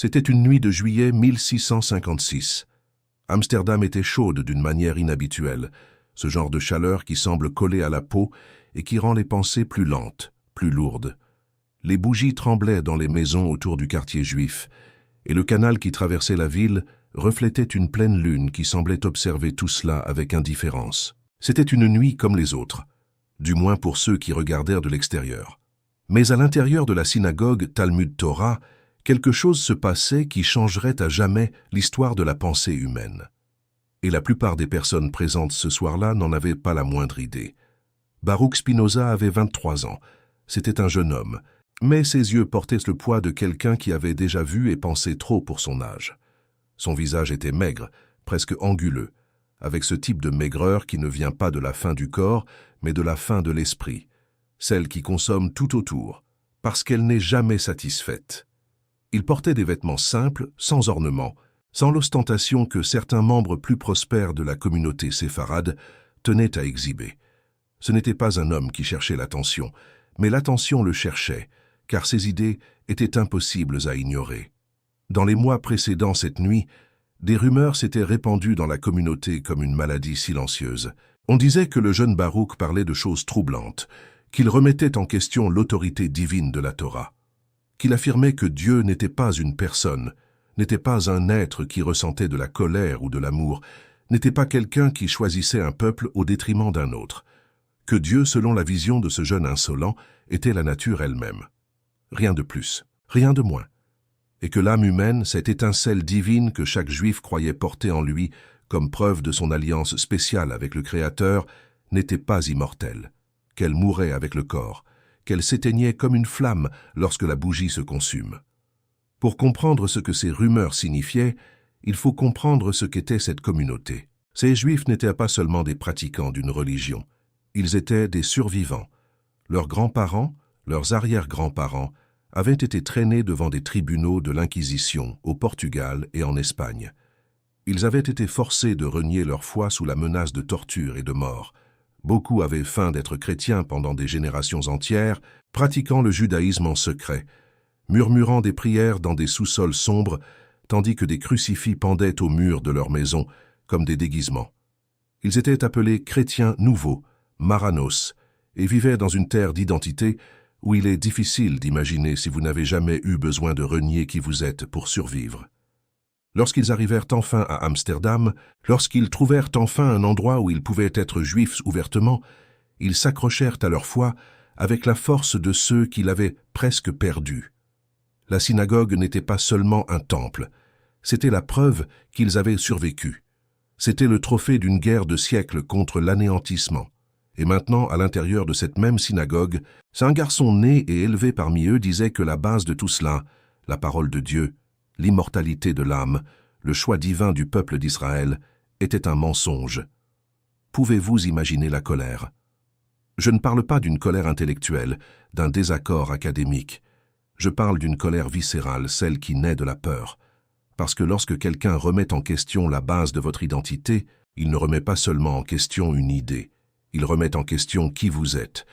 C'était une nuit de juillet 1656. Amsterdam était chaude d'une manière inhabituelle, ce genre de chaleur qui semble coller à la peau et qui rend les pensées plus lentes, plus lourdes. Les bougies tremblaient dans les maisons autour du quartier juif, et le canal qui traversait la ville reflétait une pleine lune qui semblait observer tout cela avec indifférence. C'était une nuit comme les autres, du moins pour ceux qui regardèrent de l'extérieur. Mais à l'intérieur de la synagogue Talmud Torah, quelque chose se passait qui changerait à jamais l'histoire de la pensée humaine. Et la plupart des personnes présentes ce soir-là n'en avaient pas la moindre idée. Baruch Spinoza avait 23 ans. C'était un jeune homme, mais ses yeux portaient le poids de quelqu'un qui avait déjà vu et pensé trop pour son âge. Son visage était maigre, presque anguleux, avec ce type de maigreur qui ne vient pas de la faim du corps, mais de la faim de l'esprit, celle qui consomme tout autour, parce qu'elle n'est jamais satisfaite. Il portait des vêtements simples, sans ornement, sans l'ostentation que certains membres plus prospères de la communauté séfarade tenaient à exhiber. Ce n'était pas un homme qui cherchait l'attention, mais l'attention le cherchait, car ses idées étaient impossibles à ignorer. Dans les mois précédant cette nuit, des rumeurs s'étaient répandues dans la communauté comme une maladie silencieuse. On disait que le jeune Baruch parlait de choses troublantes, qu'il remettait en question l'autorité divine de la Torah, qu'il affirmait que Dieu n'était pas une personne, n'était pas un être qui ressentait de la colère ou de l'amour, n'était pas quelqu'un qui choisissait un peuple au détriment d'un autre, que Dieu, selon la vision de ce jeune insolent, était la nature elle-même. Rien de plus, rien de moins. Et que l'âme humaine, cette étincelle divine que chaque juif croyait porter en lui comme preuve de son alliance spéciale avec le Créateur, n'était pas immortelle, qu'elle mourait avec le corps, qu'elle s'éteignait comme une flamme lorsque la bougie se consume. Pour comprendre ce que ces rumeurs signifiaient, il faut comprendre ce qu'était cette communauté. Ces Juifs n'étaient pas seulement des pratiquants d'une religion, ils étaient des survivants. Leurs grands-parents, leurs arrière-grands-parents, avaient été traînés devant des tribunaux de l'Inquisition au Portugal et en Espagne. Ils avaient été forcés de renier leur foi sous la menace de torture et de mort. Beaucoup avaient feint d'être chrétiens pendant des générations entières, pratiquant le judaïsme en secret, murmurant des prières dans des sous-sols sombres, tandis que des crucifix pendaient aux murs de leur maison comme des déguisements. Ils étaient appelés chrétiens nouveaux, Maranos, et vivaient dans une terre d'identité où il est difficile d'imaginer si vous n'avez jamais eu besoin de renier qui vous êtes pour survivre. Lorsqu'ils arrivèrent enfin à Amsterdam, lorsqu'ils trouvèrent enfin un endroit où ils pouvaient être juifs ouvertement, ils s'accrochèrent à leur foi avec la force de ceux qui l'avaient presque perdue. La synagogue n'était pas seulement un temple, c'était la preuve qu'ils avaient survécu. C'était le trophée d'une guerre de siècles contre l'anéantissement. Et maintenant, à l'intérieur de cette même synagogue, un garçon né et élevé parmi eux disait que la base de tout cela, la parole de Dieu, l'immortalité de l'âme, le choix divin du peuple d'Israël, était un mensonge. Pouvez-vous imaginer la colère? Je ne parle pas d'une colère intellectuelle, d'un désaccord académique. Je parle d'une colère viscérale, celle qui naît de la peur. Parce que lorsque quelqu'un remet en question la base de votre identité, il ne remet pas seulement en question une idée, il remet en question qui vous êtes.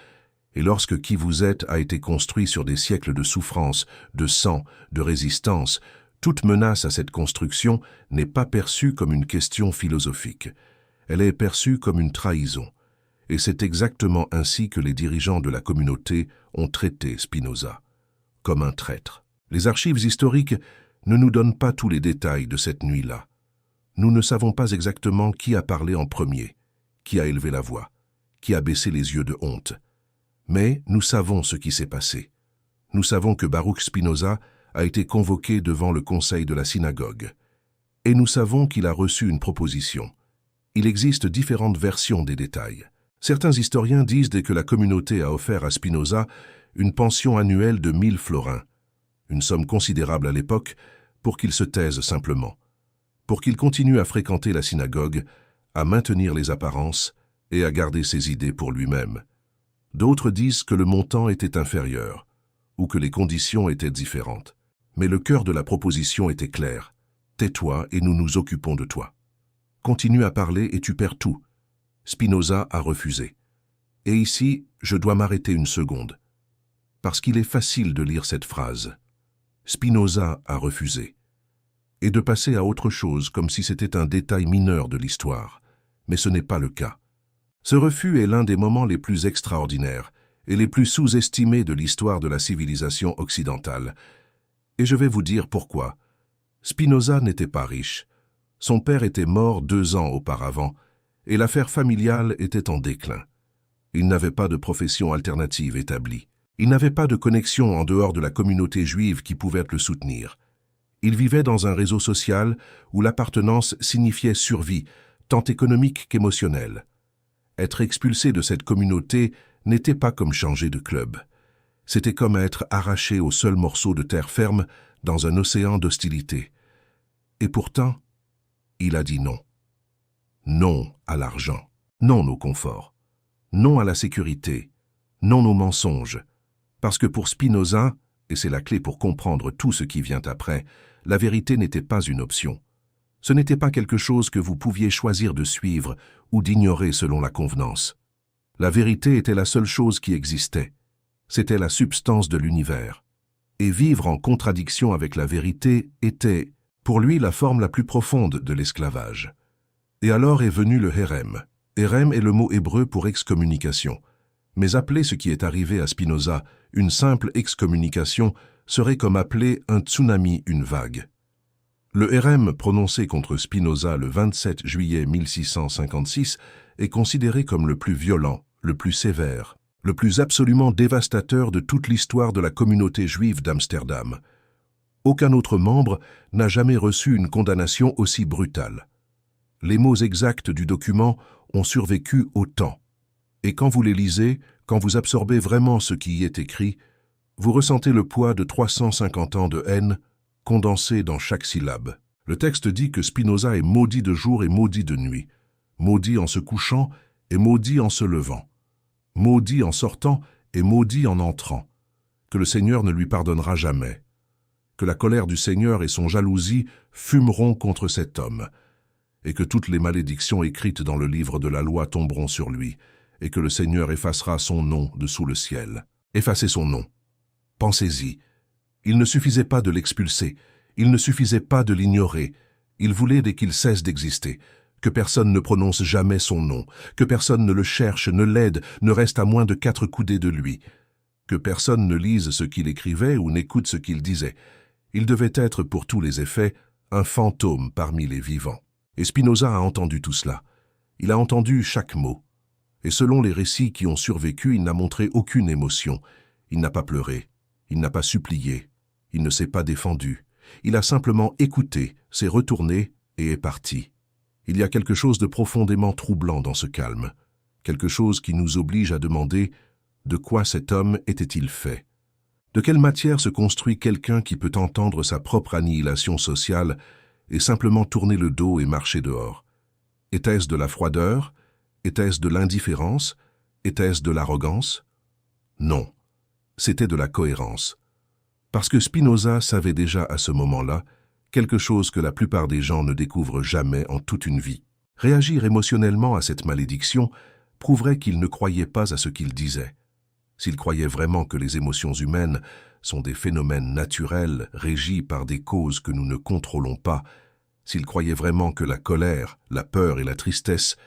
Et lorsque qui vous êtes a été construit sur des siècles de souffrance, de sang, de résistance, toute menace à cette construction n'est pas perçue comme une question philosophique. Elle est perçue comme une trahison. Et c'est exactement ainsi que les dirigeants de la communauté ont traité Spinoza, comme un traître. Les archives historiques ne nous donnent pas tous les détails de cette nuit-là. Nous ne savons pas exactement qui a parlé en premier, qui a élevé la voix, qui a baissé les yeux de honte. Mais nous savons ce qui s'est passé. Nous savons que Baruch Spinoza a été convoqué devant le conseil de la synagogue. Et nous savons qu'il a reçu une proposition. Il existe différentes versions des détails. Certains historiens disent que la communauté a offert à Spinoza une pension annuelle de 1000 florins, une somme considérable à l'époque, pour qu'il se taise simplement, pour qu'il continue à fréquenter la synagogue, à maintenir les apparences et à garder ses idées pour lui-même. D'autres disent que le montant était inférieur, ou que les conditions étaient différentes. Mais le cœur de la proposition était clair. Tais-toi et nous nous occupons de toi. Continue à parler et tu perds tout. Spinoza a refusé. Et ici, je dois m'arrêter une seconde. Parce qu'il est facile de lire cette phrase. Spinoza a refusé. et de passer à autre chose comme si c'était un détail mineur de l'histoire. Mais ce n'est pas le cas. Ce refus est l'un des moments les plus extraordinaires et les plus sous-estimés de l'histoire de la civilisation occidentale. Et je vais vous dire pourquoi. Spinoza n'était pas riche. Son père était mort 2 ans auparavant, et l'affaire familiale était en déclin. Il n'avait pas de profession alternative établie. Il n'avait pas de connexion en dehors de la communauté juive qui pouvait le soutenir. Il vivait dans un réseau social où l'appartenance signifiait survie, tant économique qu'émotionnelle. Être expulsé de cette communauté n'était pas comme changer de club. C'était comme être arraché au seul morceau de terre ferme dans un océan d'hostilité. Et pourtant, il a dit non. Non à l'argent, non au confort, non à la sécurité, non aux mensonges. Parce que pour Spinoza, et c'est la clé pour comprendre tout ce qui vient après, la vérité n'était pas une option. Ce n'était pas quelque chose que vous pouviez choisir de suivre ou d'ignorer selon la convenance. La vérité était la seule chose qui existait. C'était la substance de l'univers. Et vivre en contradiction avec la vérité était, pour lui, la forme la plus profonde de l'esclavage. Et alors est venu le hérem. Hérem est le mot hébreu pour excommunication. Mais appeler ce qui est arrivé à Spinoza une simple excommunication serait comme appeler un tsunami une vague. Le hérem prononcé contre Spinoza le 27 juillet 1656 est considéré comme le plus violent, le plus sévère, le plus absolument dévastateur de toute l'histoire de la communauté juive d'Amsterdam. Aucun autre membre n'a jamais reçu une condamnation aussi brutale. Les mots exacts du document ont survécu au temps. Et quand vous les lisez, quand vous absorbez vraiment ce qui y est écrit, vous ressentez le poids de 350 ans de haine condensé dans chaque syllabe. Le texte dit que Spinoza est maudit de jour et maudit de nuit, maudit en se couchant et maudit en se levant, maudit en sortant et maudit en entrant, que le Seigneur ne lui pardonnera jamais, que la colère du Seigneur et son jalousie fumeront contre cet homme, et que toutes les malédictions écrites dans le livre de la loi tomberont sur lui, et que le Seigneur effacera son nom de sous le ciel. Effacez son nom. Pensez-y. Il ne suffisait pas de l'expulser, il ne suffisait pas de l'ignorer, il voulait dès qu'il cesse d'exister, que personne ne prononce jamais son nom, que personne ne le cherche, ne l'aide, ne reste à moins de 4 coudées de lui, que personne ne lise ce qu'il écrivait ou n'écoute ce qu'il disait. Il devait être, pour tous les effets, un fantôme parmi les vivants. Et Spinoza a entendu tout cela. Il a entendu chaque mot. Et selon les récits qui ont survécu, il n'a montré aucune émotion. Il n'a pas pleuré, il n'a pas supplié, il ne s'est pas défendu. Il a simplement écouté, s'est retourné et est parti. Il y a quelque chose de profondément troublant dans ce calme, quelque chose qui nous oblige à demander de quoi cet homme était-il fait. De quelle matière se construit quelqu'un qui peut entendre sa propre annihilation sociale et simplement tourner le dos et marcher dehors? Était-ce de la froideur? Était-ce de l'indifférence? Était-ce de l'arrogance? Non, c'était de la cohérence. Parce que Spinoza savait déjà à ce moment-là quelque chose que la plupart des gens ne découvrent jamais en toute une vie. Réagir émotionnellement à cette malédiction prouverait qu'il ne croyait pas à ce qu'il disait. S'il croyait vraiment que les émotions humaines sont des phénomènes naturels régis par des causes que nous ne contrôlons pas, s'il croyait vraiment que la colère, la peur et la tristesse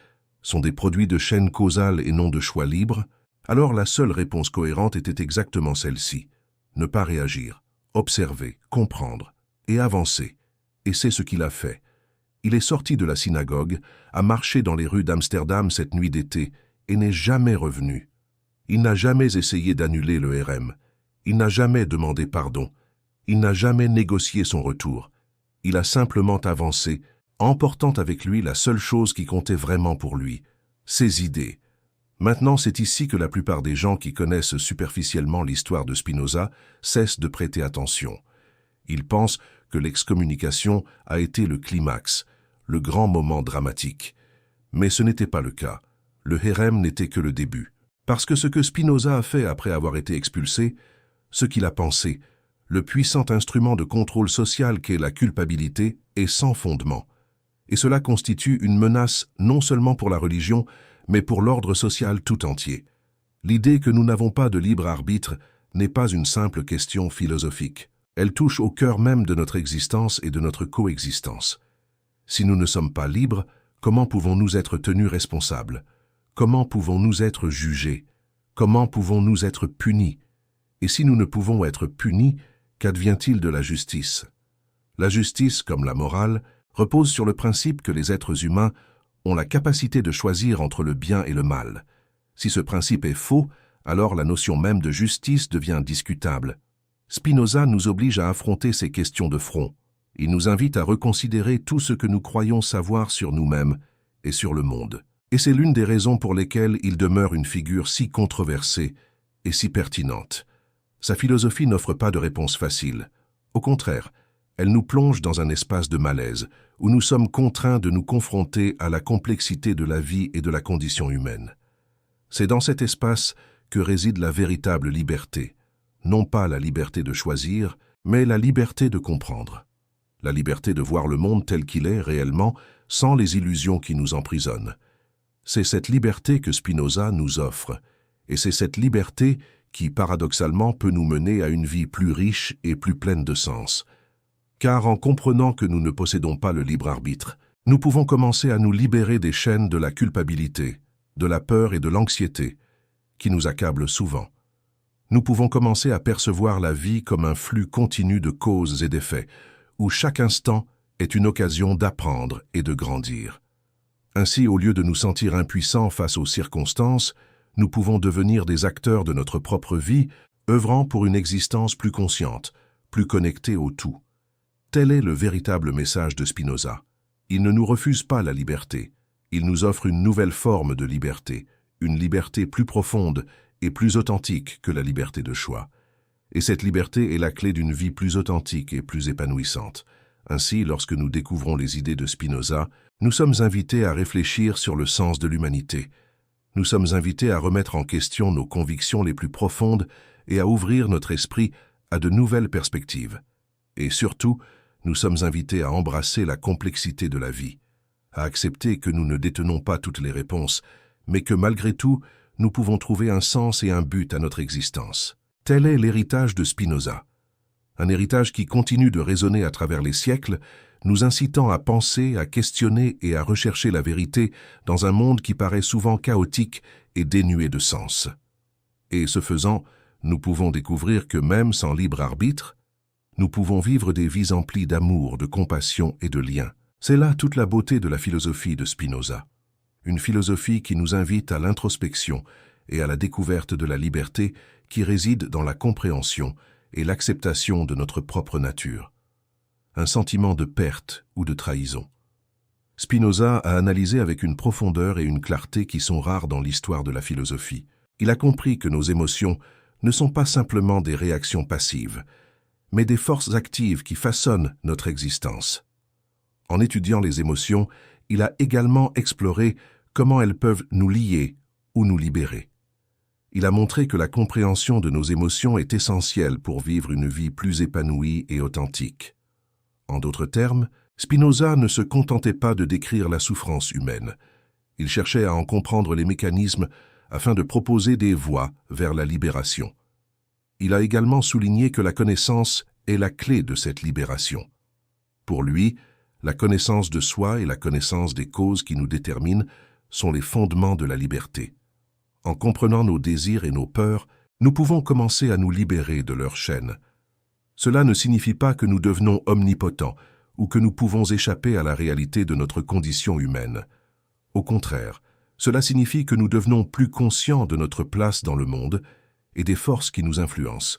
sont des produits de chaînes causales et non de choix libres, alors la seule réponse cohérente était exactement celle-ci. Ne pas réagir, observer, comprendre et avancer. Et c'est ce qu'il a fait. Il est sorti de la synagogue, a marché dans les rues d'Amsterdam cette nuit d'été et n'est jamais revenu. Il n'a jamais essayé d'annuler le hérem. Il n'a jamais demandé pardon. Il n'a jamais négocié son retour. Il a simplement avancé, emportant avec lui la seule chose qui comptait vraiment pour lui, ses idées. Maintenant, c'est ici que la plupart des gens qui connaissent superficiellement l'histoire de Spinoza cessent de prêter attention. Ils pensent que l'excommunication a été le climax, le grand moment dramatique. Mais ce n'était pas le cas. Le hérem n'était que le début. Parce que ce que Spinoza a fait après avoir été expulsé, ce qu'il a pensé, le puissant instrument de contrôle social qu'est la culpabilité, est sans fondement. Et cela constitue une menace non seulement pour la religion, mais pour l'ordre social tout entier. L'idée que nous n'avons pas de libre arbitre n'est pas une simple question philosophique. Elle touche au cœur même de notre existence et de notre coexistence. Si nous ne sommes pas libres, comment pouvons-nous être tenus responsables? Comment pouvons-nous être jugés? Comment pouvons-nous être punis? Et si nous ne pouvons être punis, qu'advient-il de la justice? La justice, comme la morale, repose sur le principe que les êtres humains ont la capacité de choisir entre le bien et le mal. Si ce principe est faux, alors la notion même de justice devient discutable. Spinoza nous oblige à affronter ces questions de front. Il nous invite à reconsidérer tout ce que nous croyons savoir sur nous-mêmes et sur le monde. Et c'est l'une des raisons pour lesquelles il demeure une figure si controversée et si pertinente. Sa philosophie n'offre pas de réponse facile. Au contraire, elle nous plonge dans un espace de malaise, où nous sommes contraints de nous confronter à la complexité de la vie et de la condition humaine. C'est dans cet espace que réside la véritable liberté. Non pas la liberté de choisir, mais la liberté de comprendre. La liberté de voir le monde tel qu'il est réellement, sans les illusions qui nous emprisonnent. C'est cette liberté que Spinoza nous offre, et c'est cette liberté qui, paradoxalement, peut nous mener à une vie plus riche et plus pleine de sens. Car en comprenant que nous ne possédons pas le libre arbitre, nous pouvons commencer à nous libérer des chaînes de la culpabilité, de la peur et de l'anxiété, qui nous accablent souvent. Nous pouvons commencer à percevoir la vie comme un flux continu de causes et d'effets, où chaque instant est une occasion d'apprendre et de grandir. Ainsi, au lieu de nous sentir impuissants face aux circonstances, nous pouvons devenir des acteurs de notre propre vie, œuvrant pour une existence plus consciente, plus connectée au tout. Tel est le véritable message de Spinoza. Il ne nous refuse pas la liberté. Il nous offre une nouvelle forme de liberté, une liberté plus profonde et plus authentique que la liberté de choix. Et cette liberté est la clé d'une vie plus authentique et plus épanouissante. Ainsi, lorsque nous découvrons les idées de Spinoza, nous sommes invités à réfléchir sur le sens de l'humanité. Nous sommes invités à remettre en question nos convictions les plus profondes et à ouvrir notre esprit à de nouvelles perspectives. Et surtout, nous sommes invités à embrasser la complexité de la vie, à accepter que nous ne détenons pas toutes les réponses, mais que malgré tout, nous pouvons trouver un sens et un but à notre existence. Tel est l'héritage de Spinoza. Un héritage qui continue de résonner à travers les siècles, nous incitant à penser, à questionner et à rechercher la vérité dans un monde qui paraît souvent chaotique et dénué de sens. Et ce faisant, nous pouvons découvrir que même sans libre arbitre, nous pouvons vivre des vies emplies d'amour, de compassion et de liens. C'est là toute la beauté de la philosophie de Spinoza. Une philosophie qui nous invite à l'introspection et à la découverte de la liberté qui réside dans la compréhension et l'acceptation de notre propre nature. Un sentiment de perte ou de trahison. Spinoza a analysé avec une profondeur et une clarté qui sont rares dans l'histoire de la philosophie. Il a compris que nos émotions ne sont pas simplement des réactions passives, mais des forces actives qui façonnent notre existence. En étudiant les émotions, il a également exploré comment elles peuvent nous lier ou nous libérer. Il a montré que la compréhension de nos émotions est essentielle pour vivre une vie plus épanouie et authentique. En d'autres termes, Spinoza ne se contentait pas de décrire la souffrance humaine. Il cherchait à en comprendre les mécanismes afin de proposer des voies vers la libération. Il a également souligné que la connaissance est la clé de cette libération. Pour lui, la connaissance de soi et la connaissance des causes qui nous déterminent sont les fondements de la liberté. En comprenant nos désirs et nos peurs, nous pouvons commencer à nous libérer de leurs chaînes. Cela ne signifie pas que nous devenons omnipotents ou que nous pouvons échapper à la réalité de notre condition humaine. Au contraire, cela signifie que nous devenons plus conscients de notre place dans le monde et des forces qui nous influencent.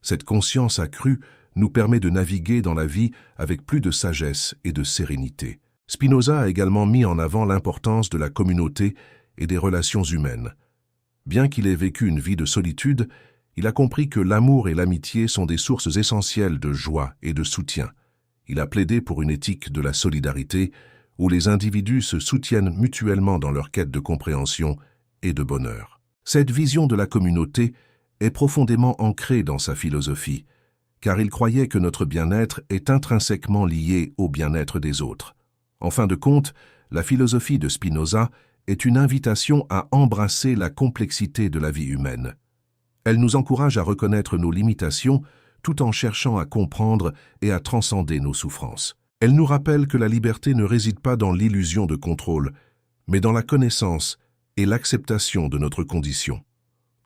Cette conscience accrue nous permet de naviguer dans la vie avec plus de sagesse et de sérénité. Spinoza a également mis en avant l'importance de la communauté et des relations humaines. Bien qu'il ait vécu une vie de solitude, il a compris que l'amour et l'amitié sont des sources essentielles de joie et de soutien. Il a plaidé pour une éthique de la solidarité où les individus se soutiennent mutuellement dans leur quête de compréhension et de bonheur. Cette vision de la communauté est profondément ancrée dans sa philosophie, car il croyait que notre bien-être est intrinsèquement lié au bien-être des autres. En fin de compte, la philosophie de Spinoza est une invitation à embrasser la complexité de la vie humaine. Elle nous encourage à reconnaître nos limitations tout en cherchant à comprendre et à transcender nos souffrances. Elle nous rappelle que la liberté ne réside pas dans l'illusion de contrôle, mais dans la connaissance et l'acceptation de notre condition.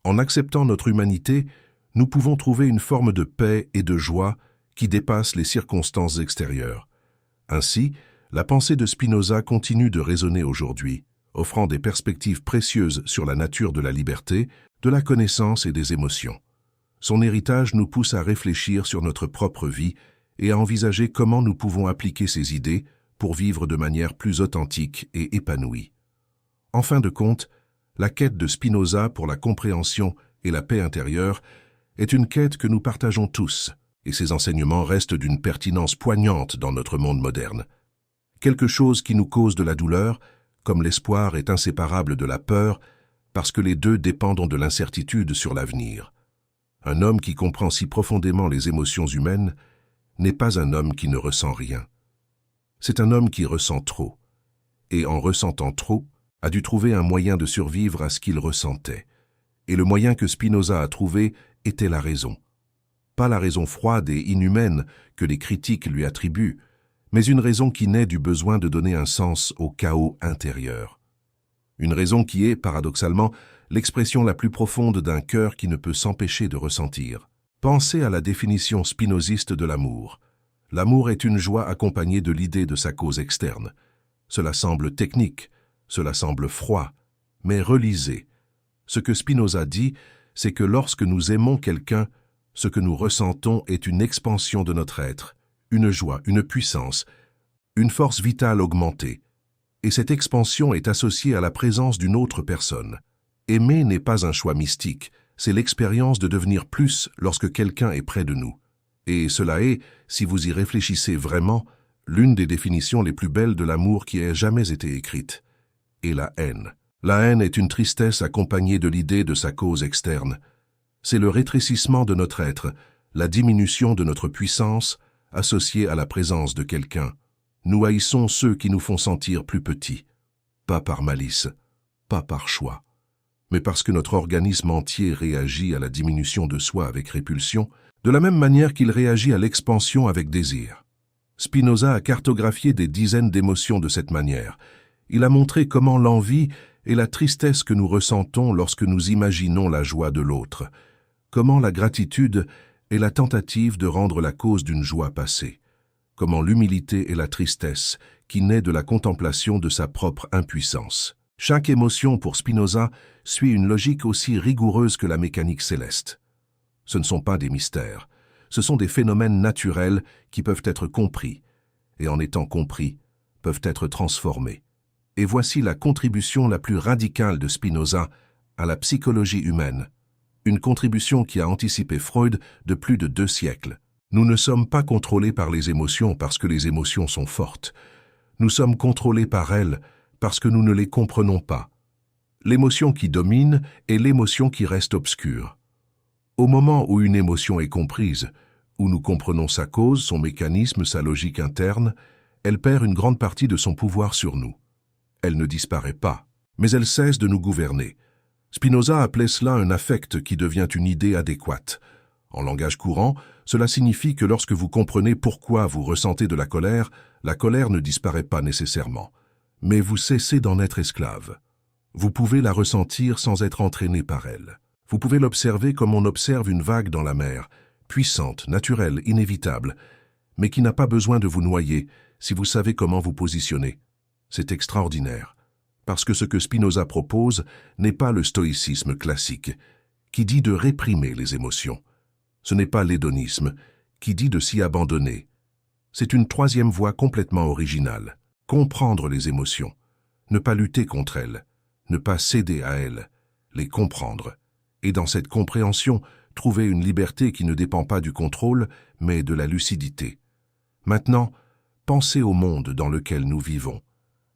En acceptant notre humanité, nous pouvons trouver une forme de paix et de joie qui dépasse les circonstances extérieures. Ainsi, la pensée de Spinoza continue de résonner aujourd'hui, offrant des perspectives précieuses sur la nature de la liberté, de la connaissance et des émotions. Son héritage nous pousse à réfléchir sur notre propre vie et à envisager comment nous pouvons appliquer ces idées pour vivre de manière plus authentique et épanouie. En fin de compte, la quête de Spinoza pour la compréhension et la paix intérieure est une quête que nous partageons tous, et ses enseignements restent d'une pertinence poignante dans notre monde moderne. Quelque chose qui nous cause de la douleur, comme l'espoir est inséparable de la peur, parce que les deux dépendent de l'incertitude sur l'avenir. Un homme qui comprend si profondément les émotions humaines n'est pas un homme qui ne ressent rien. C'est un homme qui ressent trop, et en ressentant trop, a dû trouver un moyen de survivre à ce qu'il ressentait. Et le moyen que Spinoza a trouvé était la raison. Pas la raison froide et inhumaine que les critiques lui attribuent, mais une raison qui naît du besoin de donner un sens au chaos intérieur. Une raison qui est, paradoxalement, l'expression la plus profonde d'un cœur qui ne peut s'empêcher de ressentir. Pensez à la définition spinoziste de l'amour. L'amour est une joie accompagnée de l'idée de sa cause externe. Cela semble technique, cela semble froid, mais relisez. Ce que Spinoza dit, c'est que lorsque nous aimons quelqu'un, ce que nous ressentons est une expansion de notre être, une joie, une puissance, une force vitale augmentée. Et cette expansion est associée à la présence d'une autre personne. Aimer n'est pas un choix mystique, c'est l'expérience de devenir plus lorsque quelqu'un est près de nous. Et cela est, si vous y réfléchissez vraiment, l'une des définitions les plus belles de l'amour qui ait jamais été écrite. Et la haine. La haine est une tristesse accompagnée de l'idée de sa cause externe. C'est le rétrécissement de notre être, la diminution de notre puissance associée à la présence de quelqu'un. Nous haïssons ceux qui nous font sentir plus petits, pas par malice, pas par choix, mais parce que notre organisme entier réagit à la diminution de soi avec répulsion, de la même manière qu'il réagit à l'expansion avec désir. Spinoza a cartographié des dizaines d'émotions de cette manière. Il a montré comment l'envie est la tristesse que nous ressentons lorsque nous imaginons la joie de l'autre, comment la gratitude est la tentative de rendre la cause d'une joie passée, comment l'humilité est la tristesse qui naît de la contemplation de sa propre impuissance. Chaque émotion pour Spinoza suit une logique aussi rigoureuse que la mécanique céleste. Ce ne sont pas des mystères, ce sont des phénomènes naturels qui peuvent être compris, et en étant compris, peuvent être transformés. Et voici la contribution la plus radicale de Spinoza à la psychologie humaine, une contribution qui a anticipé Freud de plus de 2 siècles. Nous ne sommes pas contrôlés par les émotions parce que les émotions sont fortes. Nous sommes contrôlés par elles parce que nous ne les comprenons pas. L'émotion qui domine est l'émotion qui reste obscure. Au moment où une émotion est comprise, où nous comprenons sa cause, son mécanisme, sa logique interne, elle perd une grande partie de son pouvoir sur nous. Elle ne disparaît pas, mais elle cesse de nous gouverner. Spinoza appelait cela un affect qui devient une idée adéquate. En langage courant, cela signifie que lorsque vous comprenez pourquoi vous ressentez de la colère ne disparaît pas nécessairement, mais vous cessez d'en être esclave. Vous pouvez la ressentir sans être entraîné par elle. Vous pouvez l'observer comme on observe une vague dans la mer, puissante, naturelle, inévitable, mais qui n'a pas besoin de vous noyer si vous savez comment vous positionner. C'est extraordinaire, parce que ce que Spinoza propose n'est pas le stoïcisme classique, qui dit de réprimer les émotions. Ce n'est pas l'hédonisme, qui dit de s'y abandonner. C'est une troisième voie complètement originale. Comprendre les émotions, ne pas lutter contre elles, ne pas céder à elles, les comprendre. Et dans cette compréhension, trouver une liberté qui ne dépend pas du contrôle, mais de la lucidité. Maintenant, pensez au monde dans lequel nous vivons.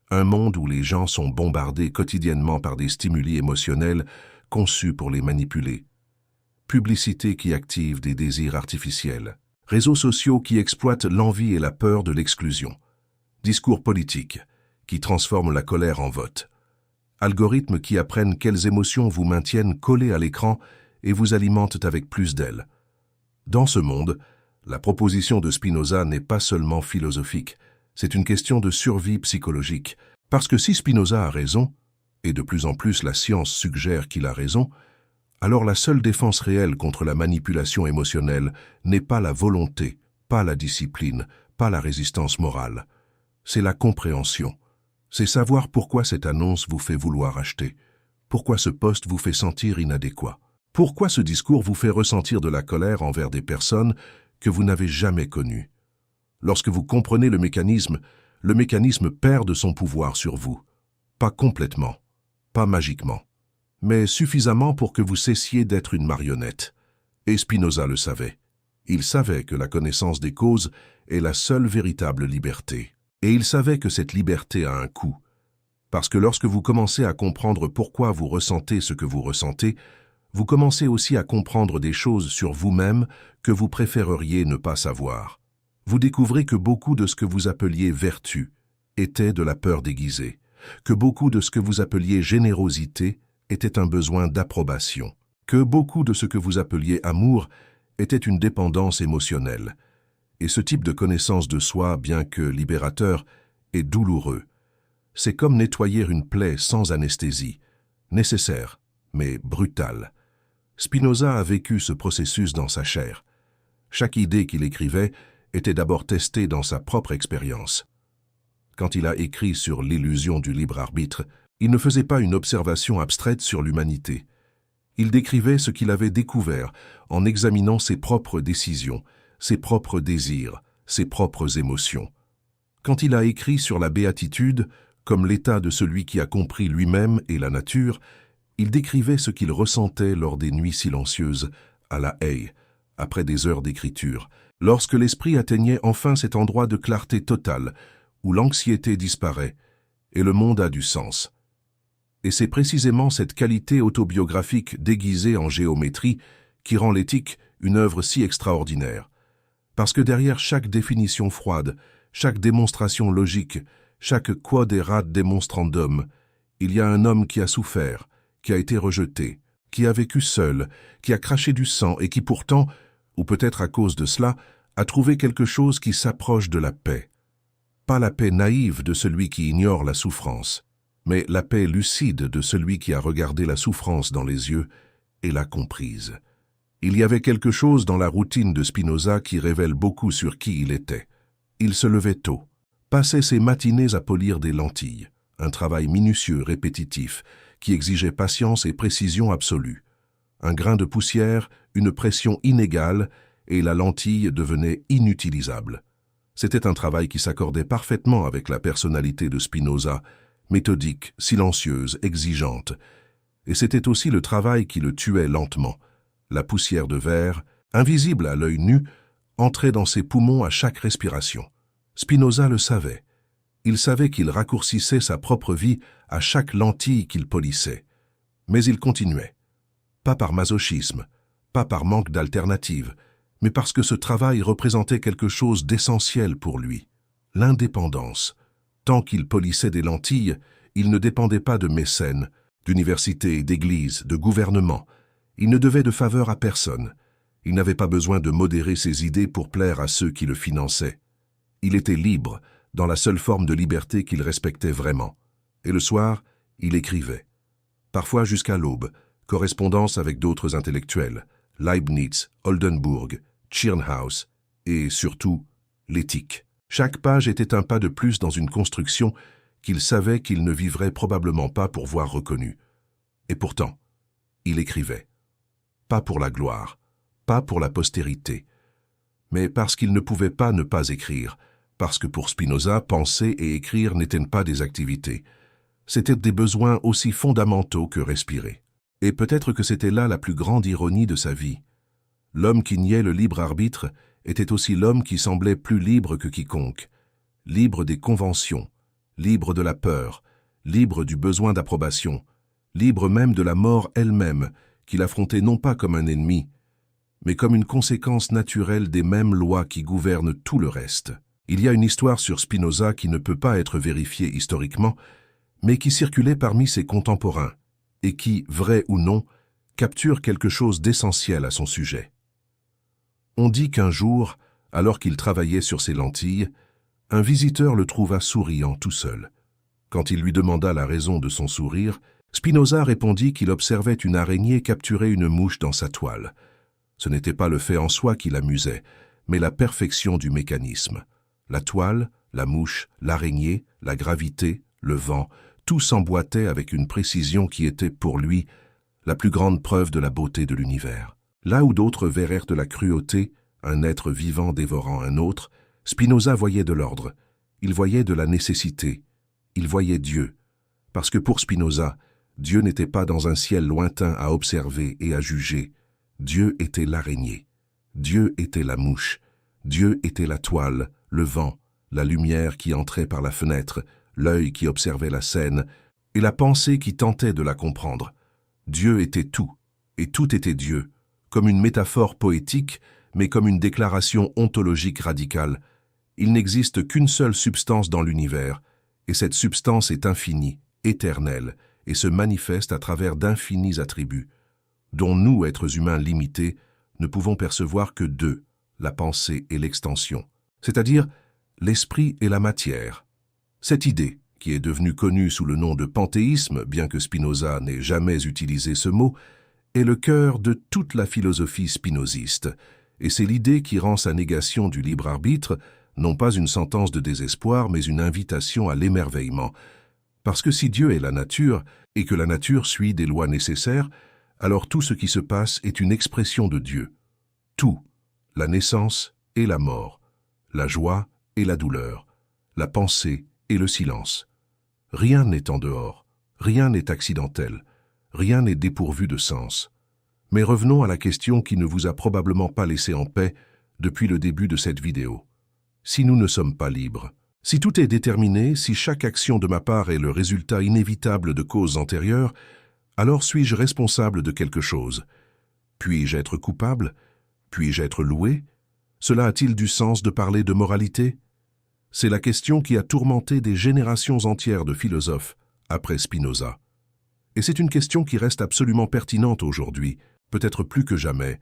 Un monde où les gens sont bombardés quotidiennement par des stimuli émotionnels conçus pour les manipuler. Publicité qui active des désirs artificiels. Réseaux sociaux qui exploitent l'envie et la peur de l'exclusion. Discours politiques qui transforment la colère en vote. Algorithmes qui apprennent quelles émotions vous maintiennent collés à l'écran et vous alimentent avec plus d'elles. Dans ce monde, la proposition de Spinoza n'est pas seulement philosophique, c'est une question de survie psychologique. Parce que si Spinoza a raison, et de plus en plus la science suggère qu'il a raison, alors la seule défense réelle contre la manipulation émotionnelle n'est pas la volonté, pas la discipline, pas la résistance morale. C'est la compréhension. C'est savoir pourquoi cette annonce vous fait vouloir acheter, pourquoi ce poste vous fait sentir inadéquat, pourquoi ce discours vous fait ressentir de la colère envers des personnes que vous n'avez jamais connues. Lorsque vous comprenez le mécanisme perd de son pouvoir sur vous. Pas complètement, pas magiquement, mais suffisamment pour que vous cessiez d'être une marionnette. Et Spinoza le savait. Il savait que la connaissance des causes est la seule véritable liberté. Et il savait que cette liberté a un coût. Parce que lorsque vous commencez à comprendre pourquoi vous ressentez ce que vous ressentez, vous commencez aussi à comprendre des choses sur vous-même que vous préféreriez ne pas savoir. Vous découvrez que beaucoup de ce que vous appeliez vertu était de la peur déguisée, que beaucoup de ce que vous appeliez générosité était un besoin d'approbation, que beaucoup de ce que vous appeliez amour était une dépendance émotionnelle. Et ce type de connaissance de soi, bien que libérateur, est douloureux. C'est comme nettoyer une plaie sans anesthésie, nécessaire, mais brutale. Spinoza a vécu ce processus dans sa chair. Chaque idée qu'il écrivait était d'abord testée dans sa propre expérience. Quand il a écrit sur l'illusion du libre arbitre, il ne faisait pas une observation abstraite sur l'humanité. Il décrivait ce qu'il avait découvert en examinant ses propres décisions, ses propres désirs, ses propres émotions. Quand il a écrit sur la béatitude, comme l'état de celui qui a compris lui-même et la nature, il décrivait ce qu'il ressentait lors des nuits silencieuses, à La Haye, après des heures d'écriture, lorsque l'esprit atteignait enfin cet endroit de clarté totale, où l'anxiété disparaît et le monde a du sens. Et c'est précisément cette qualité autobiographique déguisée en géométrie qui rend l'éthique une œuvre si extraordinaire. Parce que derrière chaque définition froide, chaque démonstration logique, chaque quod erat demonstrandum, il y a un homme qui a souffert, qui a été rejeté, qui a vécu seul, qui a craché du sang et qui pourtant, ou peut-être à cause de cela, a trouvé quelque chose qui s'approche de la paix. Pas la paix naïve de celui qui ignore la souffrance, mais la paix lucide de celui qui a regardé la souffrance dans les yeux et l'a comprise. Il y avait quelque chose dans la routine de Spinoza qui révèle beaucoup sur qui il était. Il se levait tôt, passait ses matinées à polir des lentilles, un travail minutieux, répétitif, qui exigeait patience et précision absolue. Un grain de poussière, une pression inégale, et la lentille devenait inutilisable. C'était un travail qui s'accordait parfaitement avec la personnalité de Spinoza, méthodique, silencieuse, exigeante. Et c'était aussi le travail qui le tuait lentement. La poussière de verre, invisible à l'œil nu, entrait dans ses poumons à chaque respiration. Spinoza le savait. Il savait qu'il raccourcissait sa propre vie à chaque lentille qu'il polissait. Mais il continuait. Pas par masochisme, pas par manque d'alternative, mais parce que ce travail représentait quelque chose d'essentiel pour lui. L'indépendance. Tant qu'il polissait des lentilles, il ne dépendait pas de mécènes, d'universités, d'églises, de gouvernements. Il ne devait de faveur à personne. Il n'avait pas besoin de modérer ses idées pour plaire à ceux qui le finançaient. Il était libre, dans la seule forme de liberté qu'il respectait vraiment. Et le soir, il écrivait. Parfois jusqu'à l'aube, correspondance avec d'autres intellectuels, Leibniz, Oldenburg, Tschirnhaus, et surtout, l'éthique. Chaque page était un pas de plus dans une construction qu'il savait qu'il ne vivrait probablement pas pour voir reconnue. Et pourtant, il écrivait. Pas pour la gloire, pas pour la postérité, mais parce qu'il ne pouvait pas ne pas écrire, parce que pour Spinoza, penser et écrire n'étaient pas des activités. C'étaient des besoins aussi fondamentaux que respirer. Et peut-être que c'était là la plus grande ironie de sa vie. L'homme qui niait le libre arbitre était aussi l'homme qui semblait plus libre que quiconque, libre des conventions, libre de la peur, libre du besoin d'approbation, libre même de la mort elle-même, qu'il affrontait non pas comme un ennemi, mais comme une conséquence naturelle des mêmes lois qui gouvernent tout le reste. Il y a une histoire sur Spinoza qui ne peut pas être vérifiée historiquement, mais qui circulait parmi ses contemporains, et qui, vrai ou non, capture quelque chose d'essentiel à son sujet. On dit qu'un jour, alors qu'il travaillait sur ses lentilles, un visiteur le trouva souriant tout seul. Quand il lui demanda la raison de son sourire, Spinoza répondit qu'il observait une araignée capturer une mouche dans sa toile. Ce n'était pas le fait en soi qui l'amusait, mais la perfection du mécanisme. La toile, la mouche, l'araignée, la gravité, le vent, tout s'emboîtait avec une précision qui était, pour lui, la plus grande preuve de la beauté de l'univers. Là où d'autres verrèrent de la cruauté, un être vivant dévorant un autre, Spinoza voyait de l'ordre, il voyait de la nécessité, il voyait Dieu. Parce que pour Spinoza, Dieu n'était pas dans un ciel lointain à observer et à juger. Dieu était l'araignée, Dieu était la mouche, Dieu était la toile, le vent, la lumière qui entrait par la fenêtre, l'œil qui observait la scène, et la pensée qui tentait de la comprendre. Dieu était tout, et tout était Dieu, comme une métaphore poétique, mais comme une déclaration ontologique radicale. Il n'existe qu'une seule substance dans l'univers, et cette substance est infinie, éternelle, et se manifeste à travers d'infinis attributs, dont nous, êtres humains limités, ne pouvons percevoir que deux, la pensée et l'extension, c'est-à-dire l'esprit et la matière. Cette idée, qui est devenue connue sous le nom de panthéisme, bien que Spinoza n'ait jamais utilisé ce mot, est le cœur de toute la philosophie spinoziste, et c'est l'idée qui rend sa négation du libre arbitre non pas une sentence de désespoir, mais une invitation à l'émerveillement. Parce que si Dieu est la nature, et que la nature suit des lois nécessaires, alors tout ce qui se passe est une expression de Dieu. Tout, la naissance et la mort, la joie et la douleur, la pensée et le silence. Rien n'est en dehors, rien n'est accidentel, rien n'est dépourvu de sens. Mais revenons à la question qui ne vous a probablement pas laissé en paix depuis le début de cette vidéo. Si nous ne sommes pas libres, si tout est déterminé, si chaque action de ma part est le résultat inévitable de causes antérieures, alors suis-je responsable de quelque chose? Puis-je être coupable? Puis-je être loué? Cela a-t-il du sens de parler de moralité? C'est la question qui a tourmenté des générations entières de philosophes après Spinoza. Et c'est une question qui reste absolument pertinente aujourd'hui, peut-être plus que jamais,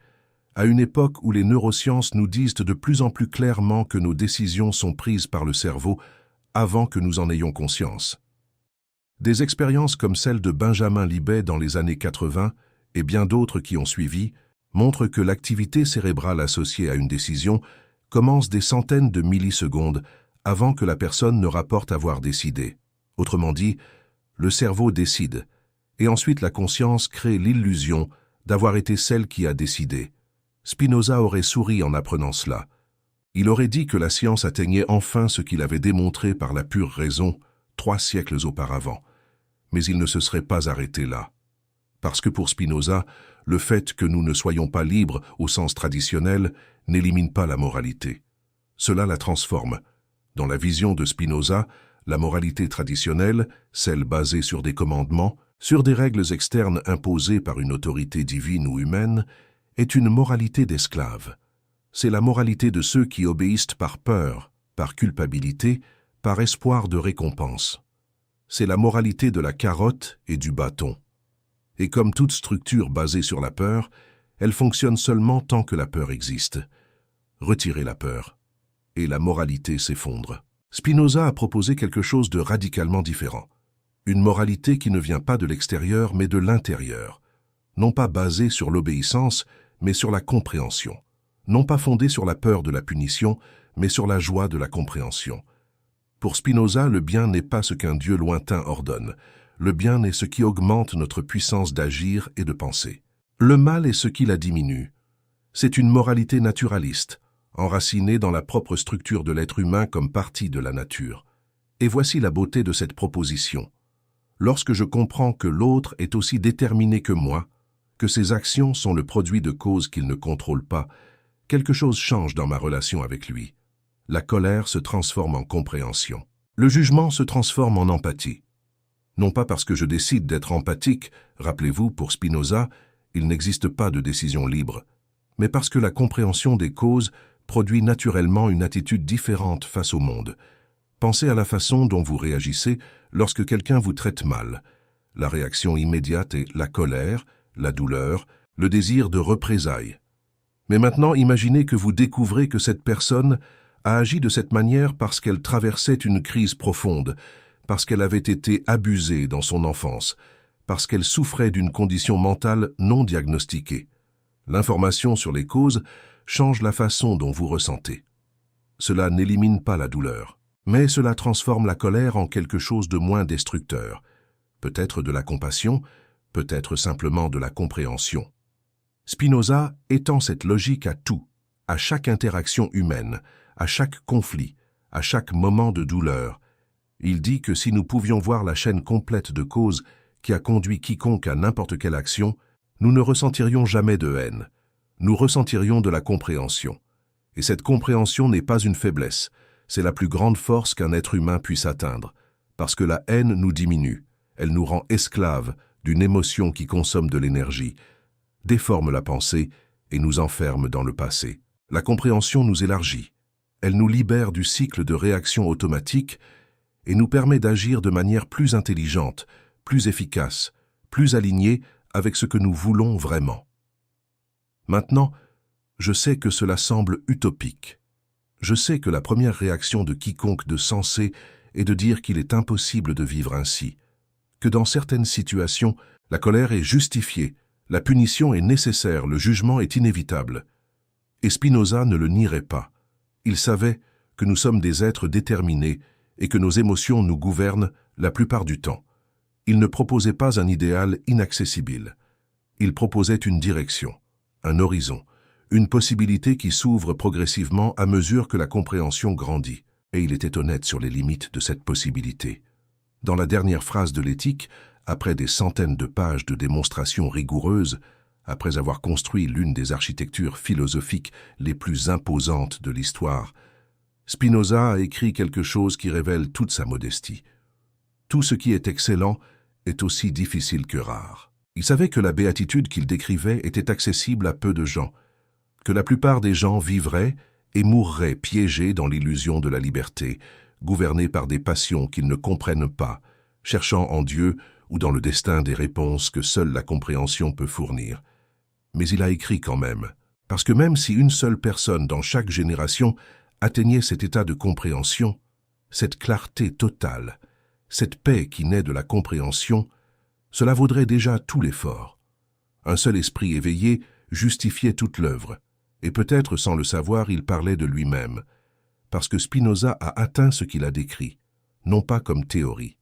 à une époque où les neurosciences nous disent de plus en plus clairement que nos décisions sont prises par le cerveau avant que nous en ayons conscience. Des expériences comme celle de Benjamin Libet dans les années 80 et bien d'autres qui ont suivi montrent que l'activité cérébrale associée à une décision commence des centaines de millisecondes avant que la personne ne rapporte avoir décidé. Autrement dit, le cerveau décide, et ensuite la conscience crée l'illusion d'avoir été celle qui a décidé. Spinoza aurait souri en apprenant cela. Il aurait dit que la science atteignait enfin ce qu'il avait démontré par la pure raison 3 siècles auparavant. Mais il ne se serait pas arrêté là. Parce que pour Spinoza, le fait que nous ne soyons pas libres au sens traditionnel n'élimine pas la moralité. Cela la transforme. Dans la vision de Spinoza, la moralité traditionnelle, celle basée sur des commandements, sur des règles externes imposées par une autorité divine ou humaine, est une moralité d'esclave. C'est la moralité de ceux qui obéissent par peur, par culpabilité, par espoir de récompense. C'est la moralité de la carotte et du bâton. Et comme toute structure basée sur la peur, elle fonctionne seulement tant que la peur existe. Retirez la peur, et la moralité s'effondre. Spinoza a proposé quelque chose de radicalement différent. Une moralité qui ne vient pas de l'extérieur mais de l'intérieur. Non pas basée sur l'obéissance, mais sur la compréhension. Non pas fondée sur la peur de la punition, mais sur la joie de la compréhension. Pour Spinoza, le bien n'est pas ce qu'un Dieu lointain ordonne. Le bien est ce qui augmente notre puissance d'agir et de penser. Le mal est ce qui la diminue. C'est une moralité naturaliste, enracinée dans la propre structure de l'être humain comme partie de la nature. Et voici la beauté de cette proposition. Lorsque je comprends que l'autre est aussi déterminé que moi, que ses actions sont le produit de causes qu'il ne contrôle pas, quelque chose change dans ma relation avec lui. La colère se transforme en compréhension. Le jugement se transforme en empathie. Non pas parce que je décide d'être empathique, rappelez-vous, pour Spinoza, il n'existe pas de décision libre, mais parce que la compréhension des causes produit naturellement une attitude différente face au monde. Pensez à la façon dont vous réagissez lorsque quelqu'un vous traite mal. La réaction immédiate est la colère, la douleur, le désir de représailles. Mais maintenant, imaginez que vous découvrez que cette personne a agi de cette manière parce qu'elle traversait une crise profonde, parce qu'elle avait été abusée dans son enfance, parce qu'elle souffrait d'une condition mentale non diagnostiquée. L'information sur les causes change la façon dont vous ressentez. Cela n'élimine pas la douleur, mais cela transforme la colère en quelque chose de moins destructeur, peut-être de la compassion, peut-être simplement de la compréhension. Spinoza étend cette logique à tout, à chaque interaction humaine, à chaque conflit, à chaque moment de douleur. Il dit que si nous pouvions voir la chaîne complète de causes qui a conduit quiconque à n'importe quelle action, nous ne ressentirions jamais de haine. Nous ressentirions de la compréhension. Et cette compréhension n'est pas une faiblesse, c'est la plus grande force qu'un être humain puisse atteindre, parce que la haine nous diminue, elle nous rend esclaves d'une émotion qui consomme de l'énergie, déforme la pensée et nous enferme dans le passé. La compréhension nous élargit, elle nous libère du cycle de réaction automatique et nous permet d'agir de manière plus intelligente, plus efficace, plus alignée avec ce que nous voulons vraiment. Maintenant, je sais que cela semble utopique. Je sais que la première réaction de quiconque de sensé est de dire qu'il est impossible de vivre ainsi, que dans certaines situations, la colère est justifiée, la punition est nécessaire, le jugement est inévitable. Et Spinoza ne le nierait pas. Il savait que nous sommes des êtres déterminés et que nos émotions nous gouvernent la plupart du temps. Il ne proposait pas un idéal inaccessible. Il proposait une direction, un horizon, une possibilité qui s'ouvre progressivement à mesure que la compréhension grandit. Et il était honnête sur les limites de cette possibilité. Dans la dernière phrase de l'éthique, après des centaines de pages de démonstrations rigoureuses, après avoir construit l'une des architectures philosophiques les plus imposantes de l'histoire, Spinoza a écrit quelque chose qui révèle toute sa modestie. Tout ce qui est excellent est aussi difficile que rare. Il savait que la béatitude qu'il décrivait était accessible à peu de gens, que la plupart des gens vivraient et mourraient piégés dans l'illusion de la liberté, gouvernés par des passions qu'ils ne comprennent pas, cherchant en Dieu ou dans le destin des réponses que seule la compréhension peut fournir. Mais il a écrit quand même, parce que même si une seule personne dans chaque génération atteignait cet état de compréhension, cette clarté totale, cette paix qui naît de la compréhension, cela vaudrait déjà tout l'effort. Un seul esprit éveillé justifiait toute l'œuvre, et peut-être sans le savoir il parlait de lui-même, parce que Spinoza a atteint ce qu'il a décrit, non pas comme théorie,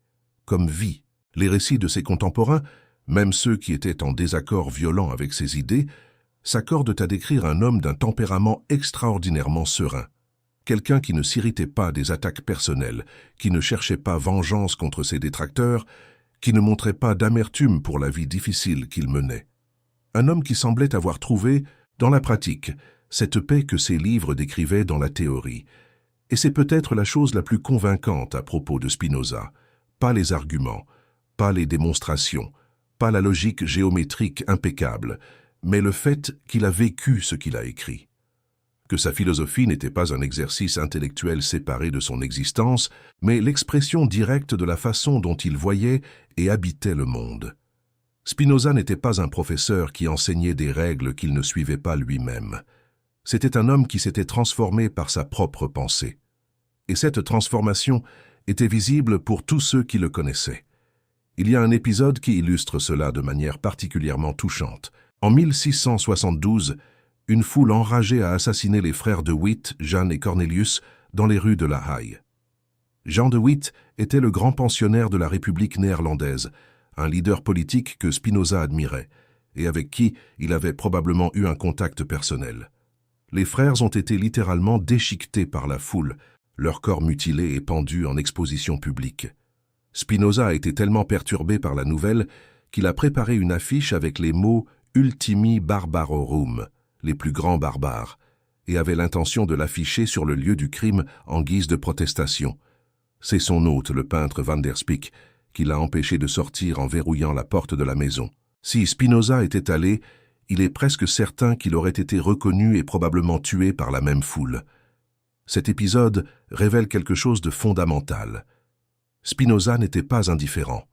comme vie. Les récits de ses contemporains, même ceux qui étaient en désaccord violent avec ses idées, s'accordent à décrire un homme d'un tempérament extraordinairement serein, quelqu'un qui ne s'irritait pas des attaques personnelles, qui ne cherchait pas vengeance contre ses détracteurs, qui ne montrait pas d'amertume pour la vie difficile qu'il menait. Un homme qui semblait avoir trouvé, dans la pratique, cette paix que ses livres décrivaient dans la théorie. Et c'est peut-être la chose la plus convaincante à propos de Spinoza, pas les arguments, pas les démonstrations, pas la logique géométrique impeccable, mais le fait qu'il a vécu ce qu'il a écrit. Que sa philosophie n'était pas un exercice intellectuel séparé de son existence, mais l'expression directe de la façon dont il voyait et habitait le monde. Spinoza n'était pas un professeur qui enseignait des règles qu'il ne suivait pas lui-même. C'était un homme qui s'était transformé par sa propre pensée. Et cette transformation était visible pour tous ceux qui le connaissaient. Il y a un épisode qui illustre cela de manière particulièrement touchante. En 1672, une foule enragée a assassiné les frères de Witt, Jan et Cornelius, dans les rues de La Haye. Jan de Witt était le grand pensionnaire de la République néerlandaise, un leader politique que Spinoza admirait, et avec qui il avait probablement eu un contact personnel. Les frères ont été littéralement déchiquetés par la foule, leurs corps mutilés et pendus en exposition publique. Spinoza a été tellement perturbé par la nouvelle qu'il a préparé une affiche avec les mots « Ultimi barbarorum », les plus grands barbares, et avait l'intention de l'afficher sur le lieu du crime en guise de protestation. C'est son hôte, le peintre Van der Spyck, qui l'a empêché de sortir en verrouillant la porte de la maison. Si Spinoza était allé, il est presque certain qu'il aurait été reconnu et probablement tué par la même foule. Cet épisode révèle quelque chose de fondamental. Spinoza n'était pas indifférent,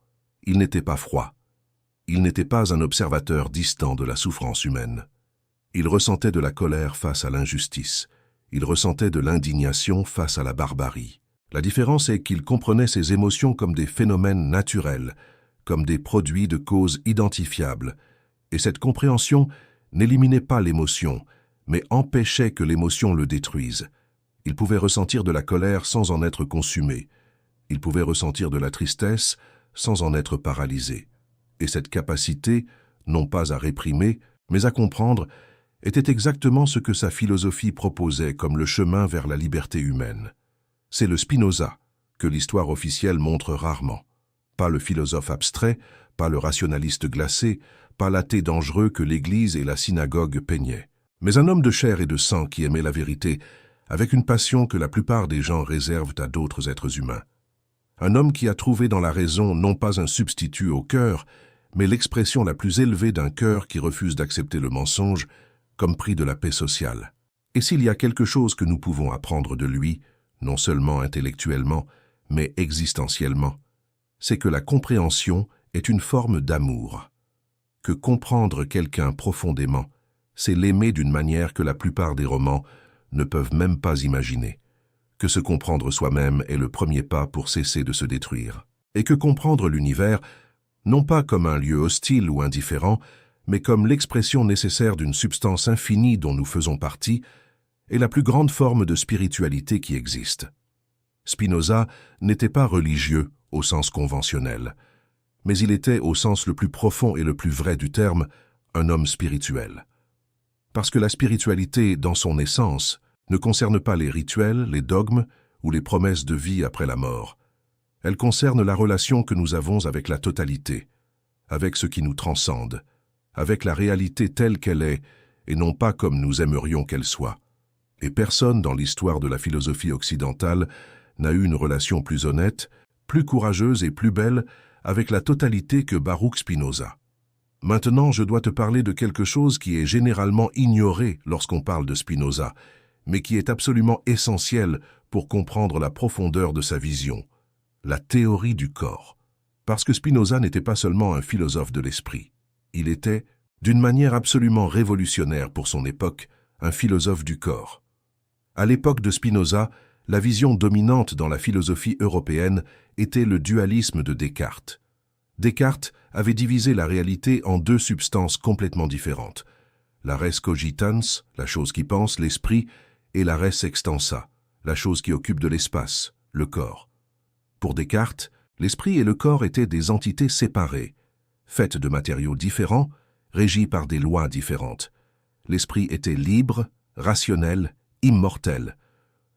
il n'était pas froid, il n'était pas un observateur distant de la souffrance humaine. Il ressentait de la colère face à l'injustice. Il ressentait de l'indignation face à la barbarie. La différence est qu'il comprenait ces émotions comme des phénomènes naturels, comme des produits de causes identifiables. Et cette compréhension n'éliminait pas l'émotion, mais empêchait que l'émotion le détruise. Il pouvait ressentir de la colère sans en être consumé. Il pouvait ressentir de la tristesse sans en être paralysé. Et cette capacité, non pas à réprimer, mais à comprendre, était exactement ce que sa philosophie proposait comme le chemin vers la liberté humaine. C'est le Spinoza que l'histoire officielle montre rarement. Pas le philosophe abstrait, pas le rationaliste glacé, pas l'athée dangereux que l'Église et la synagogue peignaient. Mais un homme de chair et de sang qui aimait la vérité, avec une passion que la plupart des gens réservent à d'autres êtres humains. Un homme qui a trouvé dans la raison non pas un substitut au cœur, mais l'expression la plus élevée d'un cœur qui refuse d'accepter le mensonge comme prix de la paix sociale. Et s'il y a quelque chose que nous pouvons apprendre de lui, non seulement intellectuellement, mais existentiellement, c'est que la compréhension est une forme d'amour. Que comprendre quelqu'un profondément, c'est l'aimer d'une manière que la plupart des romans ne peuvent même pas imaginer. Que se comprendre soi-même est le premier pas pour cesser de se détruire. Et que comprendre l'univers, non pas comme un lieu hostile ou indifférent, mais comme l'expression nécessaire d'une substance infinie dont nous faisons partie, est la plus grande forme de spiritualité qui existe. Spinoza n'était pas religieux au sens conventionnel, mais il était, au sens le plus profond et le plus vrai du terme, un homme spirituel. Parce que la spiritualité, dans son essence, ne concerne pas les rituels, les dogmes ou les promesses de vie après la mort. Elle concerne la relation que nous avons avec la totalité, avec ce qui nous transcende, avec la réalité telle qu'elle est, et non pas comme nous aimerions qu'elle soit. Et personne dans l'histoire de la philosophie occidentale n'a eu une relation plus honnête, plus courageuse et plus belle avec la totalité que Baruch Spinoza. Maintenant, je dois te parler de quelque chose qui est généralement ignoré lorsqu'on parle de Spinoza, mais qui est absolument essentiel pour comprendre la profondeur de sa vision, la théorie du corps. Parce que Spinoza n'était pas seulement un philosophe de l'esprit, il était, d'une manière absolument révolutionnaire pour son époque, un philosophe du corps. À l'époque de Spinoza, la vision dominante dans la philosophie européenne était le dualisme de Descartes. Descartes avait divisé la réalité en deux substances complètement différentes. La res cogitans, la chose qui pense, l'esprit, et la res extensa, la chose qui occupe de l'espace, le corps. Pour Descartes, l'esprit et le corps étaient des entités séparées, faites de matériaux différents, régies par des lois différentes. L'esprit était libre, rationnel, immortel.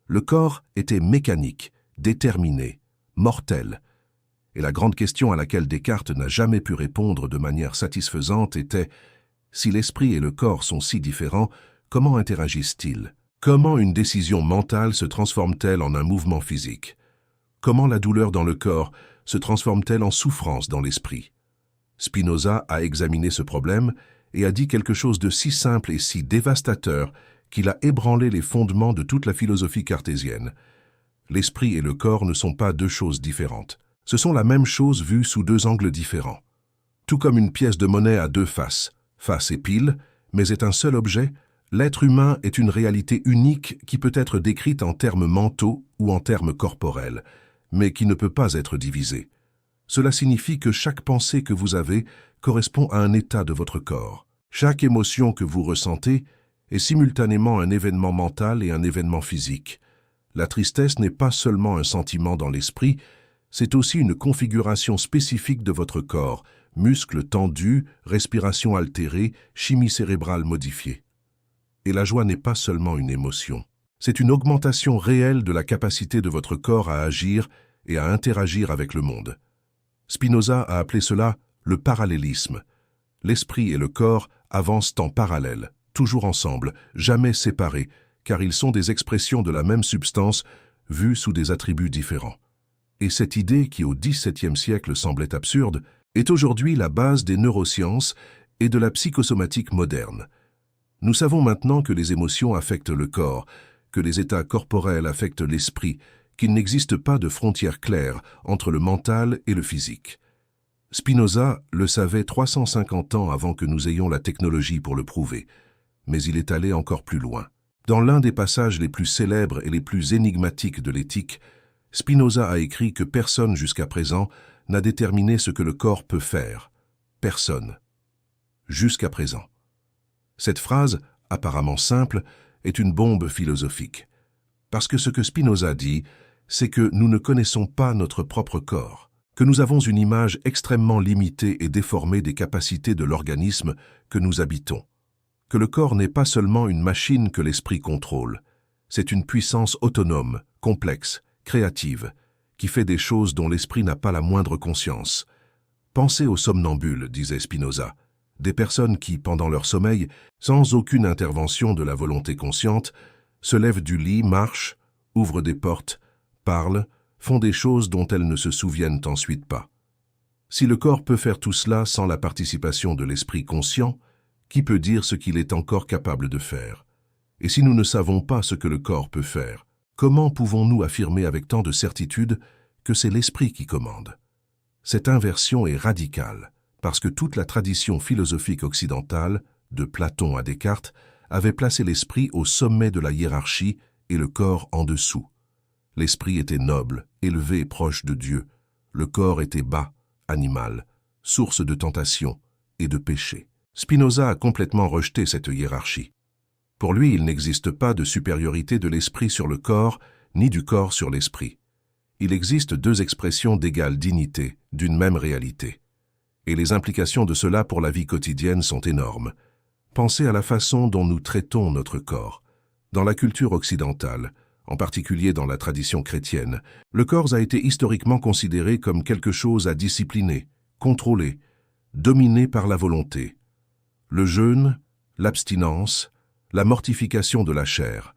Le corps était mécanique, déterminé, mortel. Et la grande question à laquelle Descartes n'a jamais pu répondre de manière satisfaisante était « Si l'esprit et le corps sont si différents, comment interagissent-ils? Comment une décision mentale se transforme-t-elle en un mouvement physique? Comment la douleur dans le corps se transforme-t-elle en souffrance dans l'esprit ?» Spinoza a examiné ce problème et a dit quelque chose de si simple et si dévastateur qu'il a ébranlé les fondements de toute la philosophie cartésienne. L'esprit et le corps ne sont pas deux choses différentes. Ce sont la même chose vue sous deux angles différents. Tout comme une pièce de monnaie a deux faces, face et pile, mais est un seul objet, l'être humain est une réalité unique qui peut être décrite en termes mentaux ou en termes corporels, mais qui ne peut pas être divisée. Cela signifie que chaque pensée que vous avez correspond à un état de votre corps. Chaque émotion que vous ressentez est simultanément un événement mental et un événement physique. La tristesse n'est pas seulement un sentiment dans l'esprit, c'est aussi une configuration spécifique de votre corps, muscles tendus, respiration altérée, chimie cérébrale modifiée. Et la joie n'est pas seulement une émotion. C'est une augmentation réelle de la capacité de votre corps à agir et à interagir avec le monde. Spinoza a appelé cela le parallélisme. L'esprit et le corps avancent en parallèle, toujours ensemble, jamais séparés, car ils sont des expressions de la même substance vues sous des attributs différents. Et cette idée, qui au XVIIe siècle semblait absurde, est aujourd'hui la base des neurosciences et de la psychosomatique moderne. Nous savons maintenant que les émotions affectent le corps, que les états corporels affectent l'esprit, qu'il n'existe pas de frontière claire entre le mental et le physique. Spinoza le savait 350 ans avant que nous ayons la technologie pour le prouver. mais il est allé encore plus loin. Dans l'un des passages les plus célèbres et les plus énigmatiques de l'éthique, Spinoza a écrit que personne jusqu'à présent n'a déterminé ce que le corps peut faire. Personne. Jusqu'à présent. Cette phrase, apparemment simple, est une bombe philosophique. Parce que ce que Spinoza dit, c'est que nous ne connaissons pas notre propre corps, que nous avons une image extrêmement limitée et déformée des capacités de l'organisme que nous habitons, que le corps n'est pas seulement une machine que l'esprit contrôle, c'est une puissance autonome, complexe, créative, qui fait des choses dont l'esprit n'a pas la moindre conscience. Pensez aux somnambules, disait Spinoza, des personnes qui, pendant leur sommeil, sans aucune intervention de la volonté consciente, se lèvent du lit, marchent, ouvrent des portes, parlent, font des choses dont elles ne se souviennent ensuite pas. Si le corps peut faire tout cela sans la participation de l'esprit conscient, qui peut dire ce qu'il est encore capable de faire? Et si nous ne savons pas ce que le corps peut faire, comment pouvons-nous affirmer avec tant de certitude que c'est l'esprit qui commande? Cette inversion est radicale, parce que toute la tradition philosophique occidentale, de Platon à Descartes, avait placé l'esprit au sommet de la hiérarchie et le corps en dessous. L'esprit était noble, élevé, proche de Dieu. Le corps était bas, animal, source de tentation et de péché. Spinoza a complètement rejeté cette hiérarchie. Pour lui, il n'existe pas de supériorité de l'esprit sur le corps, ni du corps sur l'esprit. Il existe deux expressions d'égale dignité, d'une même réalité. Et les implications de cela pour la vie quotidienne sont énormes. Pensez à la façon dont nous traitons notre corps. Dans la culture occidentale, en particulier dans la tradition chrétienne, le corps a été historiquement considéré comme quelque chose à discipliner, contrôler, dominé par la volonté. Le jeûne, l'abstinence, la mortification de la chair,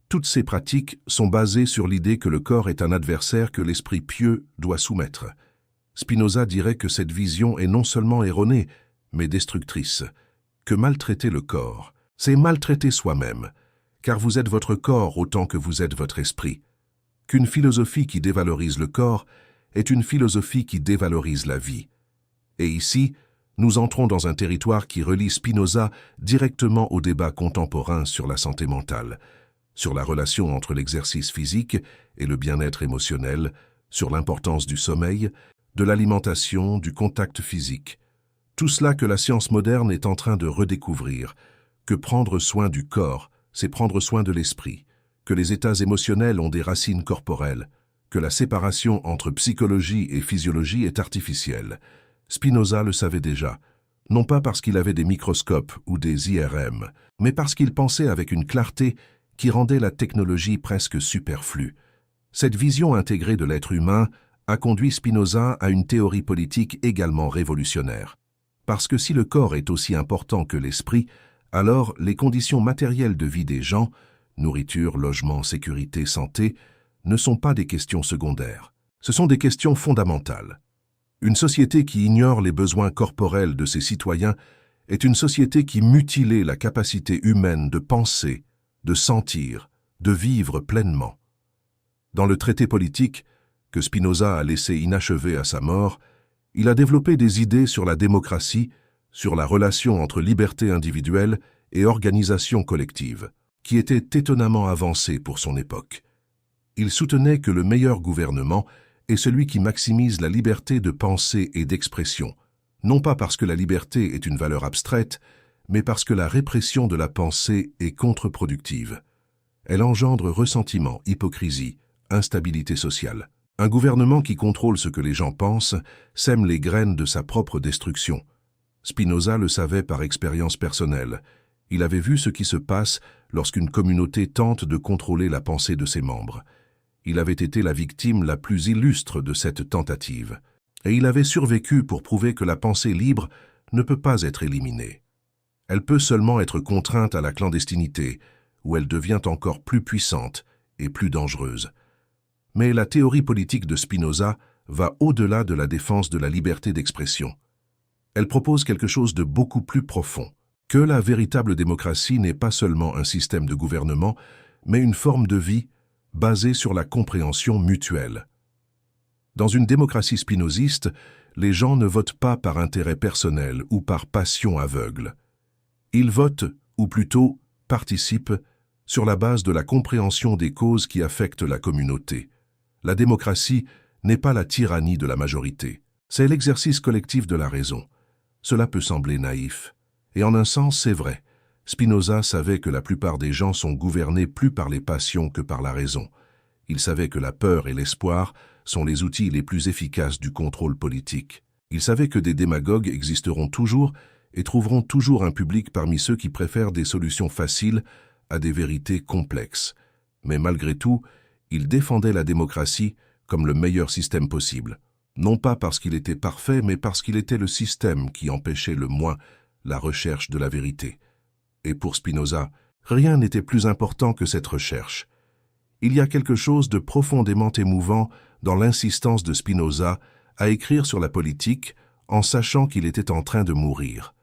toutes ces pratiques sont basées sur l'idée que le corps est un adversaire que l'esprit pieux doit soumettre. Spinoza dirait que cette vision est non seulement erronée, mais destructrice, que maltraiter le corps, c'est maltraiter soi-même, car vous êtes votre corps autant que vous êtes votre esprit. Qu'une philosophie qui dévalorise le corps est une philosophie qui dévalorise la vie. Et ici, nous entrons dans un territoire qui relie Spinoza directement au débat contemporain sur la santé mentale, sur la relation entre l'exercice physique et le bien-être émotionnel, sur l'importance du sommeil, de l'alimentation, du contact physique. Tout cela que la science moderne est en train de redécouvrir, que prendre soin du corps, c'est prendre soin de l'esprit, que les états émotionnels ont des racines corporelles, que la séparation entre psychologie et physiologie est artificielle. Spinoza le savait déjà, non pas parce qu'il avait des microscopes ou des IRM, mais parce qu'il pensait avec une clarté qui rendait la technologie presque superflue. Cette vision intégrée de l'être humain a conduit Spinoza à une théorie politique également révolutionnaire. Parce que si le corps est aussi important que l'esprit, alors les conditions matérielles de vie des gens, nourriture, logement, sécurité, santé, ne sont pas des questions secondaires. Ce sont des questions fondamentales. Une société qui ignore les besoins corporels de ses citoyens est une société qui mutilait la capacité humaine de penser, de sentir, de vivre pleinement. Dans le traité politique, que Spinoza a laissé inachevé à sa mort, il a développé des idées sur la démocratie, sur la relation entre liberté individuelle et organisation collective, qui étaient étonnamment avancées pour son époque. Il soutenait que le meilleur gouvernement est celui qui maximise la liberté de pensée et d'expression, non pas parce que la liberté est une valeur abstraite, mais parce que la répression de la pensée est contre-productive. Elle engendre ressentiment, hypocrisie, instabilité sociale. Un gouvernement qui contrôle ce que les gens pensent sème les graines de sa propre destruction. Spinoza le savait par expérience personnelle. Il avait vu ce qui se passe lorsqu'une communauté tente de contrôler la pensée de ses membres. Il avait été la victime la plus illustre de cette tentative. Et il avait survécu pour prouver que la pensée libre ne peut pas être éliminée. Elle peut seulement être contrainte à la clandestinité, où elle devient encore plus puissante et plus dangereuse. Mais la théorie politique de Spinoza va au-delà de la défense de la liberté d'expression. Elle propose quelque chose de beaucoup plus profond, que la véritable démocratie n'est pas seulement un système de gouvernement, mais une forme de vie basée sur la compréhension mutuelle. Dans une démocratie spinoziste, les gens ne votent pas par intérêt personnel ou par passion aveugle. Ils votent ou plutôt participe, sur la base de la compréhension des causes qui affectent la communauté. La démocratie n'est pas la tyrannie de la majorité, c'est l'exercice collectif de la raison. Cela peut sembler naïf. Et en un sens, c'est vrai. Spinoza savait que la plupart des gens sont gouvernés plus par les passions que par la raison. Il savait que la peur et l'espoir sont les outils les plus efficaces du contrôle politique. Il savait que des démagogues existeront toujours et trouveront toujours un public parmi ceux qui préfèrent des solutions faciles à des vérités complexes. Mais malgré tout, il défendait la démocratie comme le meilleur système possible. Non pas parce qu'il était parfait, mais parce qu'il était le système qui empêchait le moins la recherche de la vérité. Et pour Spinoza, rien n'était plus important que cette recherche. Il y a quelque chose de profondément émouvant dans l'insistance de Spinoza à écrire sur la politique en sachant qu'il était en train de mourir.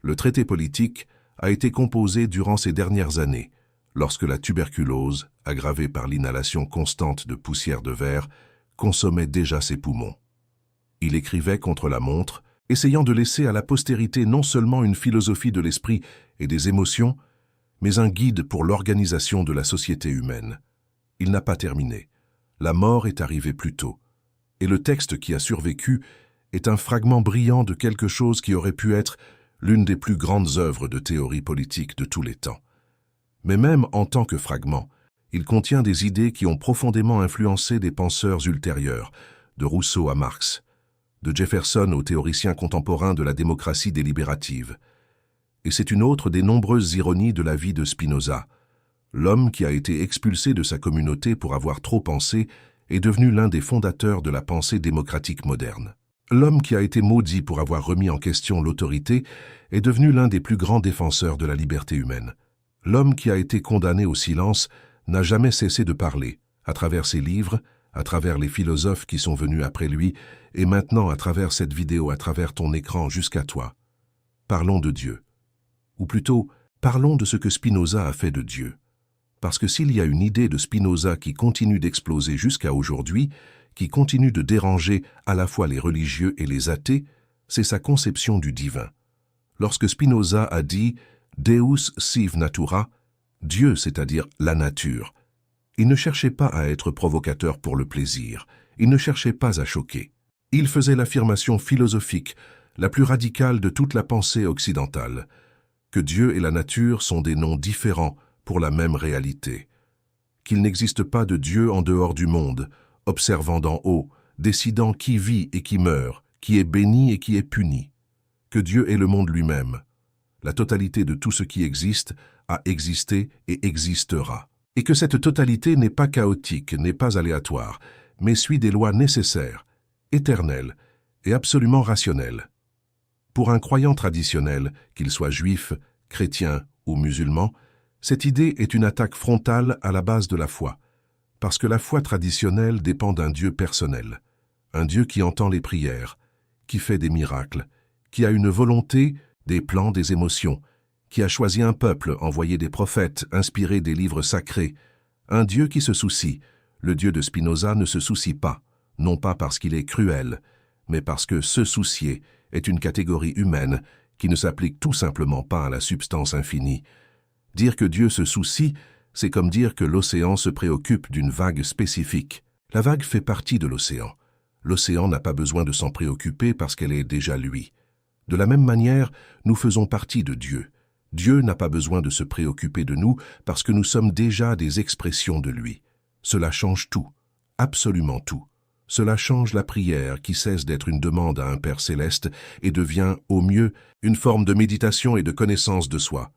Le traité politique a été composé durant ces dernières années, lorsque la tuberculose, aggravée par l'inhalation constante de poussière de verre, consommait déjà ses poumons. Il écrivait contre la montre, essayant de laisser à la postérité non seulement une philosophie de l'esprit et des émotions, mais un guide pour l'organisation de la société humaine. Il n'a pas terminé. La mort est arrivée plus tôt. Et le texte qui a survécu est un fragment brillant de quelque chose qui aurait pu être l'une des plus grandes œuvres de théorie politique de tous les temps. Mais même en tant que fragment, il contient des idées qui ont profondément influencé des penseurs ultérieurs, de Rousseau à Marx, de Jefferson aux théoriciens contemporains de la démocratie délibérative. Et c'est une autre des nombreuses ironies de la vie de Spinoza. L'homme qui a été expulsé de sa communauté pour avoir trop pensé est devenu l'un des fondateurs de la pensée démocratique moderne. L'homme qui a été maudit pour avoir remis en question l'autorité est devenu l'un des plus grands défenseurs de la liberté humaine. L'homme qui a été condamné au silence n'a jamais cessé de parler, à travers ses livres, à travers les philosophes qui sont venus après lui, et maintenant à travers cette vidéo, à travers ton écran jusqu'à toi. Parlons de Dieu. Ou plutôt, parlons de ce que Spinoza a fait de Dieu. Parce que s'il y a une idée de Spinoza qui continue d'exploser jusqu'à aujourd'hui, qui continue de déranger à la fois les religieux et les athées, c'est sa conception du divin. Lorsque Spinoza a dit « Deus sive natura », Dieu, c'est-à-dire la nature, il ne cherchait pas à être provocateur pour le plaisir, il ne cherchait pas à choquer. Il faisait l'affirmation philosophique, la plus radicale de toute la pensée occidentale, que Dieu et la nature sont des noms différents pour la même réalité, qu'il n'existe pas de Dieu en dehors du monde, observant d'en haut, décidant qui vit et qui meurt, qui est béni et qui est puni, que Dieu est le monde lui-même. La totalité de tout ce qui existe a existé et existera, et que cette totalité n'est pas chaotique, n'est pas aléatoire, mais suit des lois nécessaires, éternelles et absolument rationnelles. Pour un croyant traditionnel, qu'il soit juif, chrétien ou musulman, cette idée est une attaque frontale à la base de la foi, parce que la foi traditionnelle dépend d'un Dieu personnel, un Dieu qui entend les prières, qui fait des miracles, qui a une volonté, des plans, des émotions, qui a choisi un peuple, envoyé des prophètes, inspiré des livres sacrés, un Dieu qui se soucie. Le Dieu de Spinoza ne se soucie pas, non pas parce qu'il est cruel, mais parce que se soucier est une catégorie humaine qui ne s'applique tout simplement pas à la substance infinie. Dire que Dieu se soucie, c'est comme dire que l'océan se préoccupe d'une vague spécifique. La vague fait partie de l'océan. L'océan n'a pas besoin de s'en préoccuper parce qu'elle est déjà lui. De la même manière, nous faisons partie de Dieu. Dieu n'a pas besoin de se préoccuper de nous parce que nous sommes déjà des expressions de lui. Cela change tout, absolument tout. Cela change la prière qui cesse d'être une demande à un Père céleste et devient, au mieux, une forme de méditation et de connaissance de soi.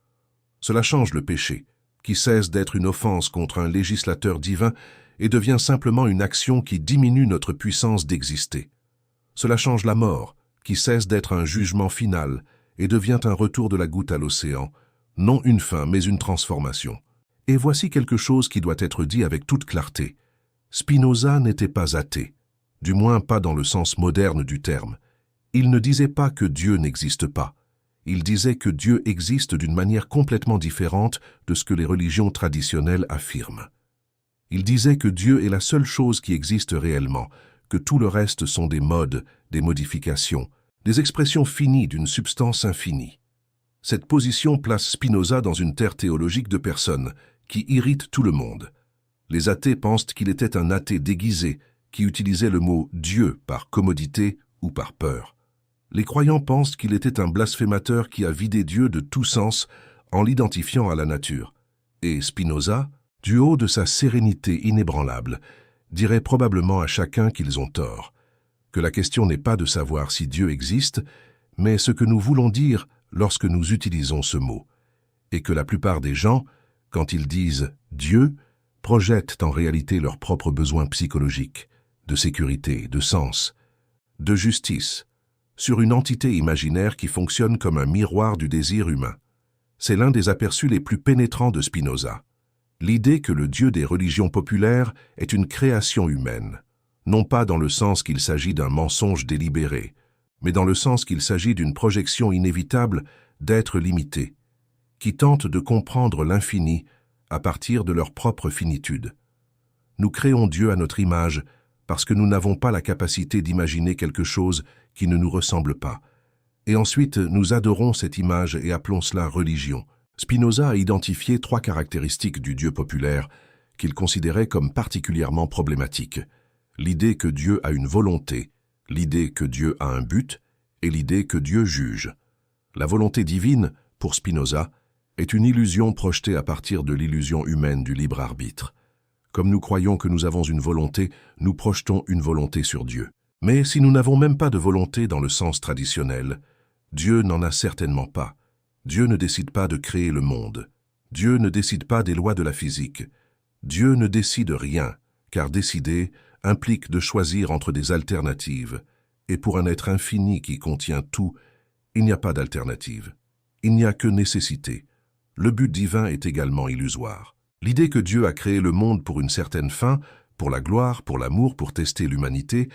Cela change le péché, qui cesse d'être une offense contre un législateur divin et devient simplement une action qui diminue notre puissance d'exister. Cela change la mort, qui cesse d'être un jugement final et devient un retour de la goutte à l'océan, non une fin mais une transformation. Et voici quelque chose qui doit être dit avec toute clarté. Spinoza n'était pas athée, du moins pas dans le sens moderne du terme. Il ne disait pas que Dieu n'existe pas. Il disait que Dieu existe d'une manière complètement différente de ce que les religions traditionnelles affirment. Il disait que Dieu est la seule chose qui existe réellement, que tout le reste sont des modes, des modifications, des expressions finies d'une substance infinie. Cette position place Spinoza dans une terre théologique de personnes qui irrite tout le monde. Les athées pensent qu'il était un athée déguisé, qui utilisait le mot « Dieu » par commodité ou par peur. Les croyants pensent qu'il était un blasphémateur qui a vidé Dieu de tout sens en l'identifiant à la nature. Et Spinoza, du haut de sa sérénité inébranlable, dirait probablement à chacun qu'ils ont tort, que la question n'est pas de savoir si Dieu existe, mais ce que nous voulons dire lorsque nous utilisons ce mot, et que la plupart des gens, quand ils disent « Dieu », projettent en réalité leurs propres besoins psychologiques, de sécurité, de sens, de justice, sur une entité imaginaire qui fonctionne comme un miroir du désir humain. C'est l'un des aperçus les plus pénétrants de Spinoza. L'idée que le Dieu des religions populaires est une création humaine, non pas dans le sens qu'il s'agit d'un mensonge délibéré, mais dans le sens qu'il s'agit d'une projection inévitable d'êtres limités, qui tentent de comprendre l'infini à partir de leur propre finitude. Nous créons Dieu à notre image parce que nous n'avons pas la capacité d'imaginer quelque chose qui ne nous ressemble pas. Et ensuite, nous adorons cette image et appelons cela religion. Spinoza a identifié 3 caractéristiques du Dieu populaire qu'il considérait comme particulièrement problématiques. L'idée que Dieu a une volonté, l'idée que Dieu a un but et l'idée que Dieu juge. La volonté divine, pour Spinoza, est une illusion projetée à partir de l'illusion humaine du libre arbitre. Comme nous croyons que nous avons une volonté, nous projetons une volonté sur Dieu. Mais si nous n'avons même pas de volonté dans le sens traditionnel, Dieu n'en a certainement pas. Dieu ne décide pas de créer le monde. Dieu ne décide pas des lois de la physique. Dieu ne décide rien, car décider implique de choisir entre des alternatives. Et pour un être infini qui contient tout, il n'y a pas d'alternative. Il n'y a que nécessité. Le but divin est également illusoire. L'idée que Dieu a créé le monde pour une certaine fin, pour la gloire, pour l'amour, pour tester l'humanité,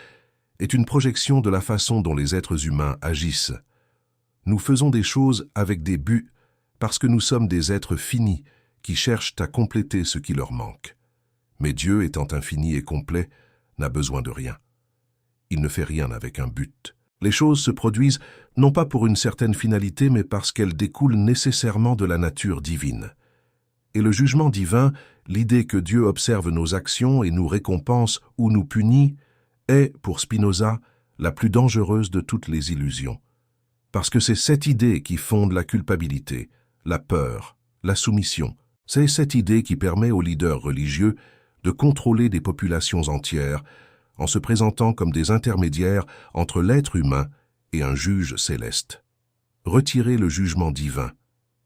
est une projection de la façon dont les êtres humains agissent. Nous faisons des choses avec des buts parce que nous sommes des êtres finis qui cherchent à compléter ce qui leur manque. Mais Dieu, étant infini et complet, n'a besoin de rien. Il ne fait rien avec un but. Les choses se produisent non pas pour une certaine finalité, mais parce qu'elles découlent nécessairement de la nature divine. Et le jugement divin, l'idée que Dieu observe nos actions et nous récompense ou nous punit, est, pour Spinoza, la plus dangereuse de toutes les illusions. Parce que c'est cette idée qui fonde la culpabilité, la peur, la soumission. C'est cette idée qui permet aux leaders religieux de contrôler des populations entières en se présentant comme des intermédiaires entre l'être humain et un juge céleste. Retirer le jugement divin,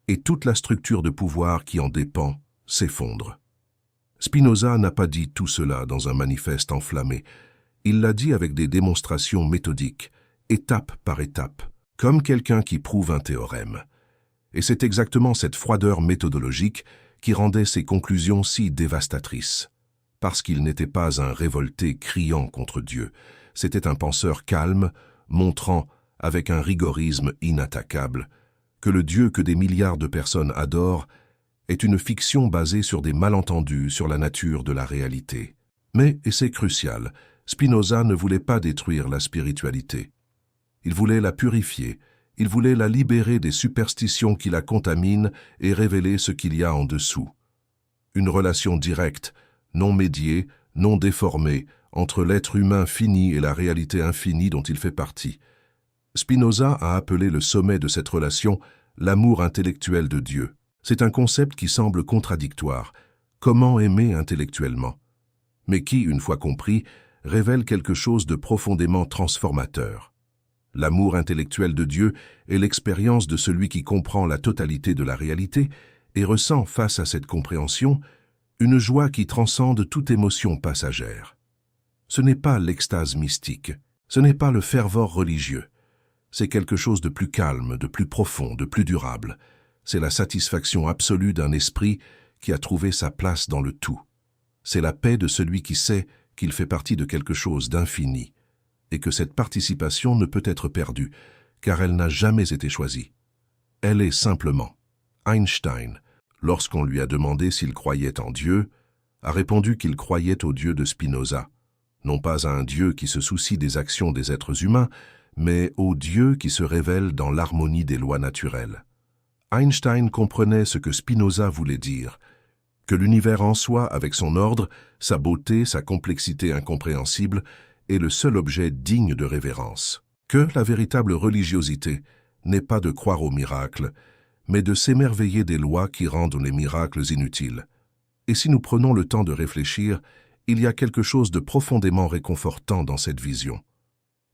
et toute la structure de pouvoir qui en dépend s'effondre. Spinoza n'a pas dit tout cela dans un manifeste enflammé. Il l'a dit avec des démonstrations méthodiques, étape par étape, comme quelqu'un qui prouve un théorème. Et c'est exactement cette froideur méthodologique qui rendait ses conclusions si dévastatrices. Parce qu'il n'était pas un révolté criant contre Dieu, c'était un penseur calme, montrant, avec un rigorisme inattaquable, que le Dieu que des milliards de personnes adorent est une fiction basée sur des malentendus sur la nature de la réalité. Mais, et c'est crucial, Spinoza ne voulait pas détruire la spiritualité. Il voulait la purifier, il voulait la libérer des superstitions qui la contaminent et révéler ce qu'il y a en dessous. Une relation directe, non médiée, non déformée, entre l'être humain fini et la réalité infinie dont il fait partie. Spinoza a appelé le sommet de cette relation l'amour intellectuel de Dieu. C'est un concept qui semble contradictoire. Comment aimer intellectuellement? Mais qui, une fois compris, révèle quelque chose de profondément transformateur. L'amour intellectuel de Dieu est l'expérience de celui qui comprend la totalité de la réalité et ressent face à cette compréhension une joie qui transcende toute émotion passagère. Ce n'est pas l'extase mystique, ce n'est pas le fervor religieux. C'est quelque chose de plus calme, de plus profond, de plus durable. C'est la satisfaction absolue d'un esprit qui a trouvé sa place dans le tout. C'est la paix de celui qui sait qu'il fait partie de quelque chose d'infini et que cette participation ne peut être perdue, car elle n'a jamais été choisie. Elle est simplement. Einstein, lorsqu'on lui a demandé s'il croyait en Dieu, a répondu qu'il croyait au Dieu de Spinoza, non pas à un Dieu qui se soucie des actions des êtres humains, mais au Dieu qui se révèle dans l'harmonie des lois naturelles. Einstein comprenait ce que Spinoza voulait dire, que l'univers en soi, avec son ordre, sa beauté, sa complexité incompréhensible, est le seul objet digne de révérence. Que la véritable religiosité n'est pas de croire aux miracles, mais de s'émerveiller des lois qui rendent les miracles inutiles. Et si nous prenons le temps de réfléchir, il y a quelque chose de profondément réconfortant dans cette vision.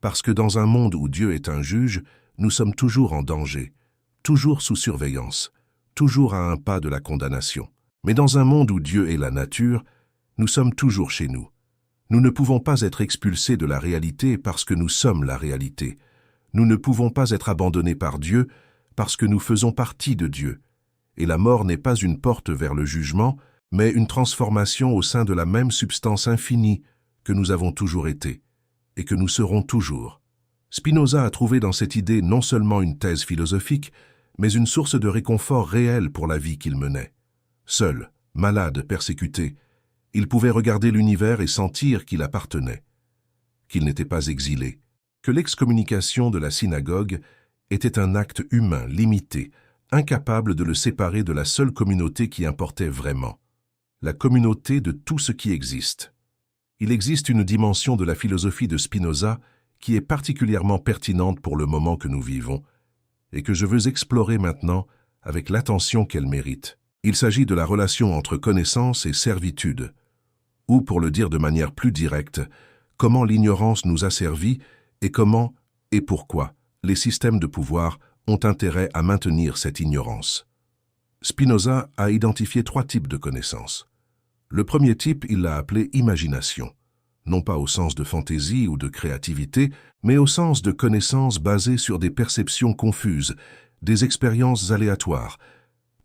Parce que dans un monde où Dieu est un juge, nous sommes toujours en danger, toujours sous surveillance, toujours à un pas de la condamnation. Mais dans un monde où Dieu est la nature, nous sommes toujours chez nous. Nous ne pouvons pas être expulsés de la réalité parce que nous sommes la réalité. Nous ne pouvons pas être abandonnés par Dieu parce que nous faisons partie de Dieu. Et la mort n'est pas une porte vers le jugement, mais une transformation au sein de la même substance infinie que nous avons toujours été, et que nous serons toujours. Spinoza a trouvé dans cette idée non seulement une thèse philosophique, mais une source de réconfort réel pour la vie qu'il menait. Seul, malade, persécuté, il pouvait regarder l'univers et sentir qu'il appartenait, qu'il n'était pas exilé, que l'excommunication de la synagogue était un acte humain, limité, incapable de le séparer de la seule communauté qui importait vraiment, la communauté de tout ce qui existe. Il existe une dimension de la philosophie de Spinoza qui est particulièrement pertinente pour le moment que nous vivons et que je veux explorer maintenant avec l'attention qu'elle mérite. Il s'agit de la relation entre connaissance et servitude, ou pour le dire de manière plus directe, comment l'ignorance nous a servi et comment et pourquoi les systèmes de pouvoir ont intérêt à maintenir cette ignorance. Spinoza a identifié 3 types de connaissances. Le premier type, il l'a appelé imagination, non pas au sens de fantaisie ou de créativité, mais au sens de connaissances basées sur des perceptions confuses, des expériences aléatoires,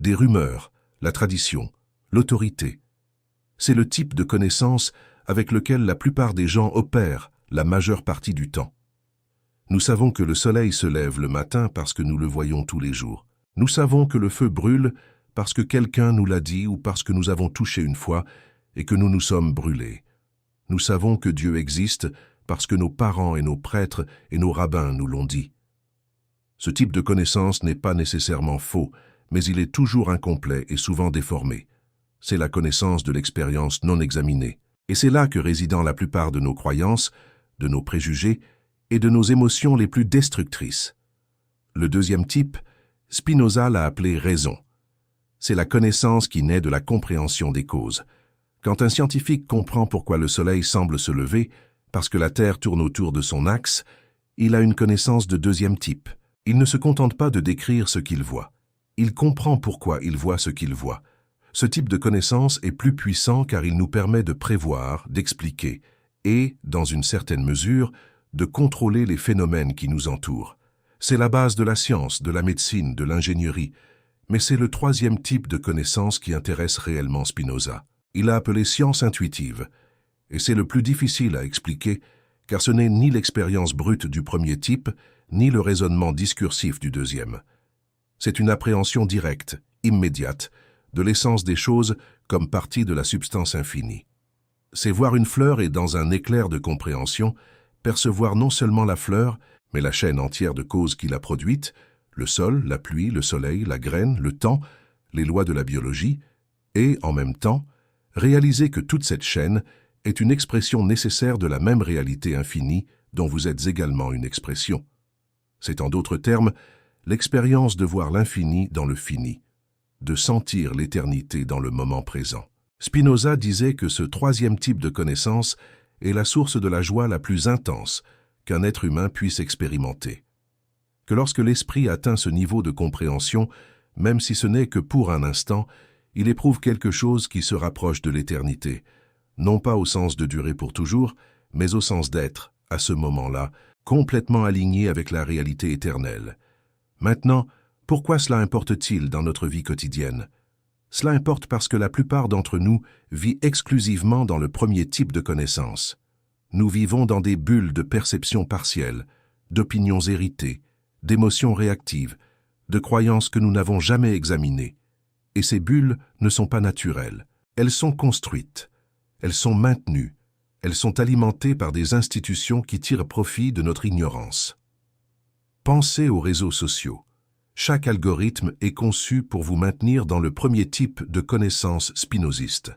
des rumeurs, la tradition, l'autorité. C'est le type de connaissance avec lequel la plupart des gens opèrent la majeure partie du temps. Nous savons que le soleil se lève le matin parce que nous le voyons tous les jours. Nous savons que le feu brûle parce que quelqu'un nous l'a dit ou parce que nous avons touché une fois et que nous nous sommes brûlés. Nous savons que Dieu existe parce que nos parents et nos prêtres et nos rabbins nous l'ont dit. Ce type de connaissance n'est pas nécessairement faux, mais il est toujours incomplet et souvent déformé. C'est la connaissance de l'expérience non examinée. Et c'est là que résident la plupart de nos croyances, de nos préjugés et de nos émotions les plus destructrices. Le deuxième type, Spinoza l'a appelé raison. C'est la connaissance qui naît de la compréhension des causes. Quand un scientifique comprend pourquoi le soleil semble se lever, parce que la Terre tourne autour de son axe, il a une connaissance de deuxième type. Il ne se contente pas de décrire ce qu'il voit. Il comprend pourquoi il voit ce qu'il voit. Ce type de connaissance est plus puissant car il nous permet de prévoir, d'expliquer et, dans une certaine mesure, de contrôler les phénomènes qui nous entourent. C'est la base de la science, de la médecine, de l'ingénierie, mais c'est le troisième type de connaissance qui intéresse réellement Spinoza. Il l'a appelé science intuitive, et c'est le plus difficile à expliquer car ce n'est ni l'expérience brute du premier type, ni le raisonnement discursif du deuxième. C'est une appréhension directe, immédiate, de l'essence des choses comme partie de la substance infinie. C'est voir une fleur et dans un éclair de compréhension, percevoir non seulement la fleur, mais la chaîne entière de causes qui l'a produite, le sol, la pluie, le soleil, la graine, le temps, les lois de la biologie, et, en même temps, réaliser que toute cette chaîne est une expression nécessaire de la même réalité infinie dont vous êtes également une expression. C'est en d'autres termes, l'expérience de voir l'infini dans le fini, de sentir l'éternité dans le moment présent. Spinoza disait que ce troisième type de connaissance est la source de la joie la plus intense qu'un être humain puisse expérimenter. Que lorsque l'esprit atteint ce niveau de compréhension, même si ce n'est que pour un instant, il éprouve quelque chose qui se rapproche de l'éternité, non pas au sens de durer pour toujours, mais au sens d'être, à ce moment-là, complètement aligné avec la réalité éternelle. Maintenant, pourquoi cela importe-t-il dans notre vie quotidienne? Cela importe parce que la plupart d'entre nous vit exclusivement dans le premier type de connaissance. Nous vivons dans des bulles de perception partielle, d'opinions héritées, d'émotions réactives, de croyances que nous n'avons jamais examinées. Et ces bulles ne sont pas naturelles. Elles sont construites. Elles sont maintenues. Elles sont alimentées par des institutions qui tirent profit de notre ignorance. Pensez aux réseaux sociaux. Chaque algorithme est conçu pour vous maintenir dans le premier type de connaissance spinoziste,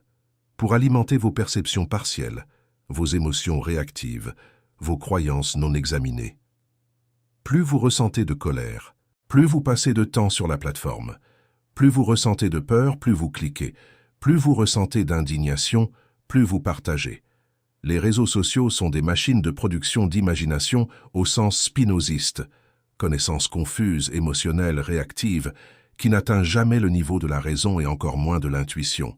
pour alimenter vos perceptions partielles, vos émotions réactives, vos croyances non examinées. Plus vous ressentez de colère, plus vous passez de temps sur la plateforme, plus vous ressentez de peur, plus vous cliquez, plus vous ressentez d'indignation, plus vous partagez. Les réseaux sociaux sont des machines de production d'imagination au sens spinoziste, connaissance confuse, émotionnelle, réactive, qui n'atteint jamais le niveau de la raison et encore moins de l'intuition.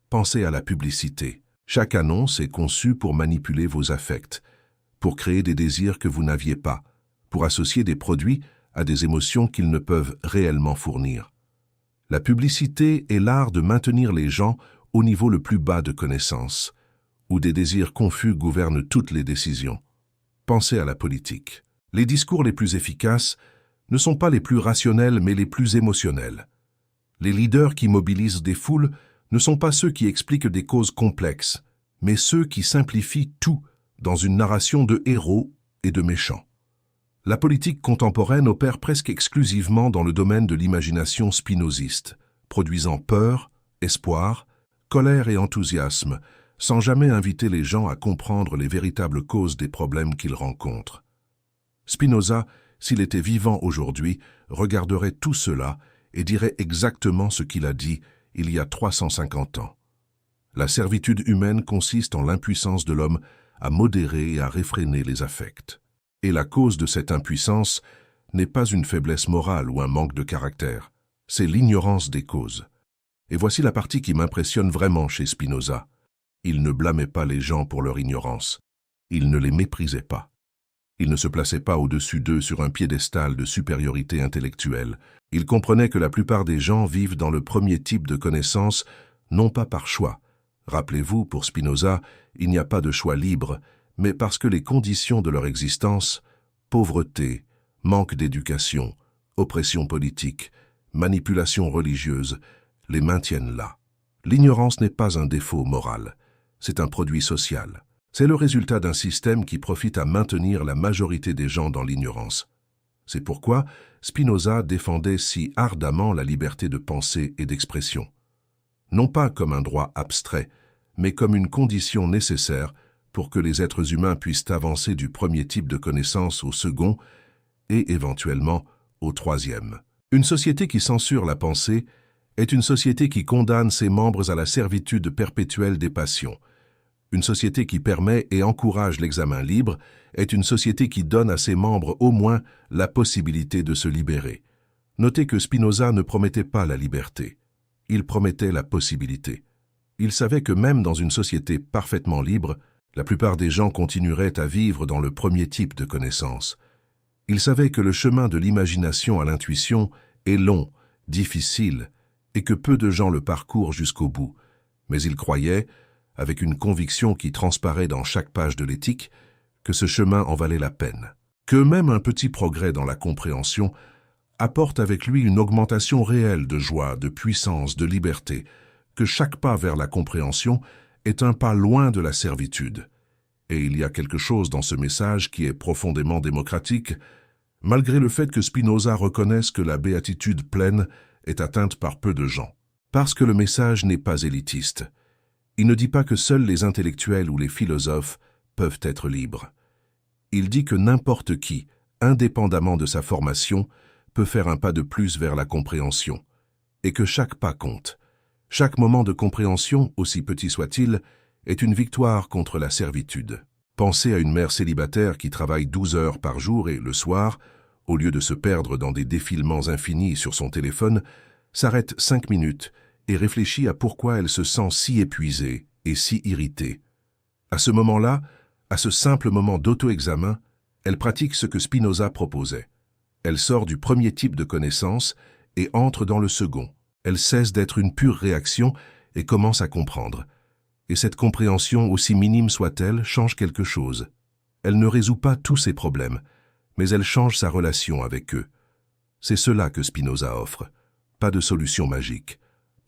Pensez à la publicité. Chaque annonce est conçue pour manipuler vos affects, pour créer des désirs que vous n'aviez pas, pour associer des produits à des émotions qu'ils ne peuvent réellement fournir. La publicité est l'art de maintenir les gens au niveau le plus bas de connaissance, où des désirs confus gouvernent toutes les décisions. Pensez à la politique. Les discours les plus efficaces ne sont pas les plus rationnels mais les plus émotionnels. Les leaders qui mobilisent des foules ne sont pas ceux qui expliquent des causes complexes, mais ceux qui simplifient tout dans une narration de héros et de méchants. La politique contemporaine opère presque exclusivement dans le domaine de l'imagination spinoziste, produisant peur, espoir, colère et enthousiasme, sans jamais inviter les gens à comprendre les véritables causes des problèmes qu'ils rencontrent. Spinoza, s'il était vivant aujourd'hui, regarderait tout cela et dirait exactement ce qu'il a dit il y a 350 ans. La servitude humaine consiste en l'impuissance de l'homme à modérer et à réfréner les affects. Et la cause de cette impuissance n'est pas une faiblesse morale ou un manque de caractère, c'est l'ignorance des causes. Et voici la partie qui m'impressionne vraiment chez Spinoza. Il ne blâmait pas les gens pour leur ignorance, il ne les méprisait pas. Il ne se plaçait pas au-dessus d'eux sur un piédestal de supériorité intellectuelle. Il comprenait que la plupart des gens vivent dans le premier type de connaissance, non pas par choix. Rappelez-vous, pour Spinoza, il n'y a pas de choix libre, mais parce que les conditions de leur existence, pauvreté, manque d'éducation, oppression politique, manipulation religieuse, les maintiennent là. L'ignorance n'est pas un défaut moral, c'est un produit social. C'est le résultat d'un système qui profite à maintenir la majorité des gens dans l'ignorance. C'est pourquoi Spinoza défendait si ardemment la liberté de pensée et d'expression. Non pas comme un droit abstrait, mais comme une condition nécessaire pour que les êtres humains puissent avancer du premier type de connaissance au second et éventuellement au troisième. Une société qui censure la pensée est une société qui condamne ses membres à la servitude perpétuelle des passions. Une société qui permet et encourage l'examen libre est une société qui donne à ses membres au moins la possibilité de se libérer. Notez que Spinoza ne promettait pas la liberté, il promettait la possibilité. Il savait que même dans une société parfaitement libre, la plupart des gens continueraient à vivre dans le premier type de connaissance. Il savait que le chemin de l'imagination à l'intuition est long, difficile, et que peu de gens le parcourent jusqu'au bout. Mais il croyait, avec une conviction qui transparaît dans chaque page de l'éthique, que ce chemin en valait la peine. Que même un petit progrès dans la compréhension apporte avec lui une augmentation réelle de joie, de puissance, de liberté, que chaque pas vers la compréhension est un pas loin de la servitude. Et il y a quelque chose dans ce message qui est profondément démocratique, malgré le fait que Spinoza reconnaisse que la béatitude pleine est atteinte par peu de gens. Parce que le message n'est pas élitiste. Il ne dit pas que seuls les intellectuels ou les philosophes peuvent être libres. Il dit que n'importe qui, indépendamment de sa formation, peut faire un pas de plus vers la compréhension, et que chaque pas compte. Chaque moment de compréhension, aussi petit soit-il, est une victoire contre la servitude. Pensez à une mère célibataire qui travaille 12 heures par jour et, le soir, au lieu de se perdre dans des défilements infinis sur son téléphone, s'arrête 5 minutes et réfléchit à pourquoi elle se sent si épuisée et si irritée. À ce moment-là, à ce simple moment d'auto-examen, elle pratique ce que Spinoza proposait. Elle sort du premier type de connaissance et entre dans le second. Elle cesse d'être une pure réaction et commence à comprendre. Et cette compréhension, aussi minime soit-elle, change quelque chose. Elle ne résout pas tous ses problèmes, mais elle change sa relation avec eux. C'est cela que Spinoza offre. Pas de solution magique,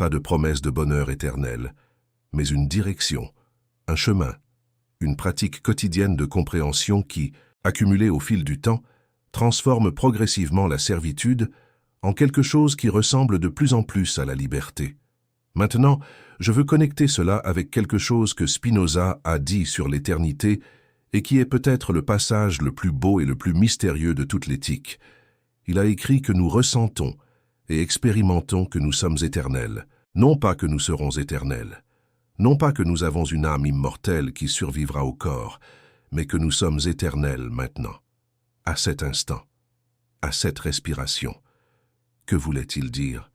pas de promesse de bonheur éternel, mais une direction, un chemin, une pratique quotidienne de compréhension qui, accumulée au fil du temps, transforme progressivement la servitude en quelque chose qui ressemble de plus en plus à la liberté. Maintenant, je veux connecter cela avec quelque chose que Spinoza a dit sur l'éternité et qui est peut-être le passage le plus beau et le plus mystérieux de toute l'éthique. Il a écrit que nous ressentons et expérimentons que nous sommes éternels, non pas que nous serons éternels, non pas que nous avons une âme immortelle qui survivra au corps, mais que nous sommes éternels maintenant, à cet instant, à cette respiration. Que voulait-il dire?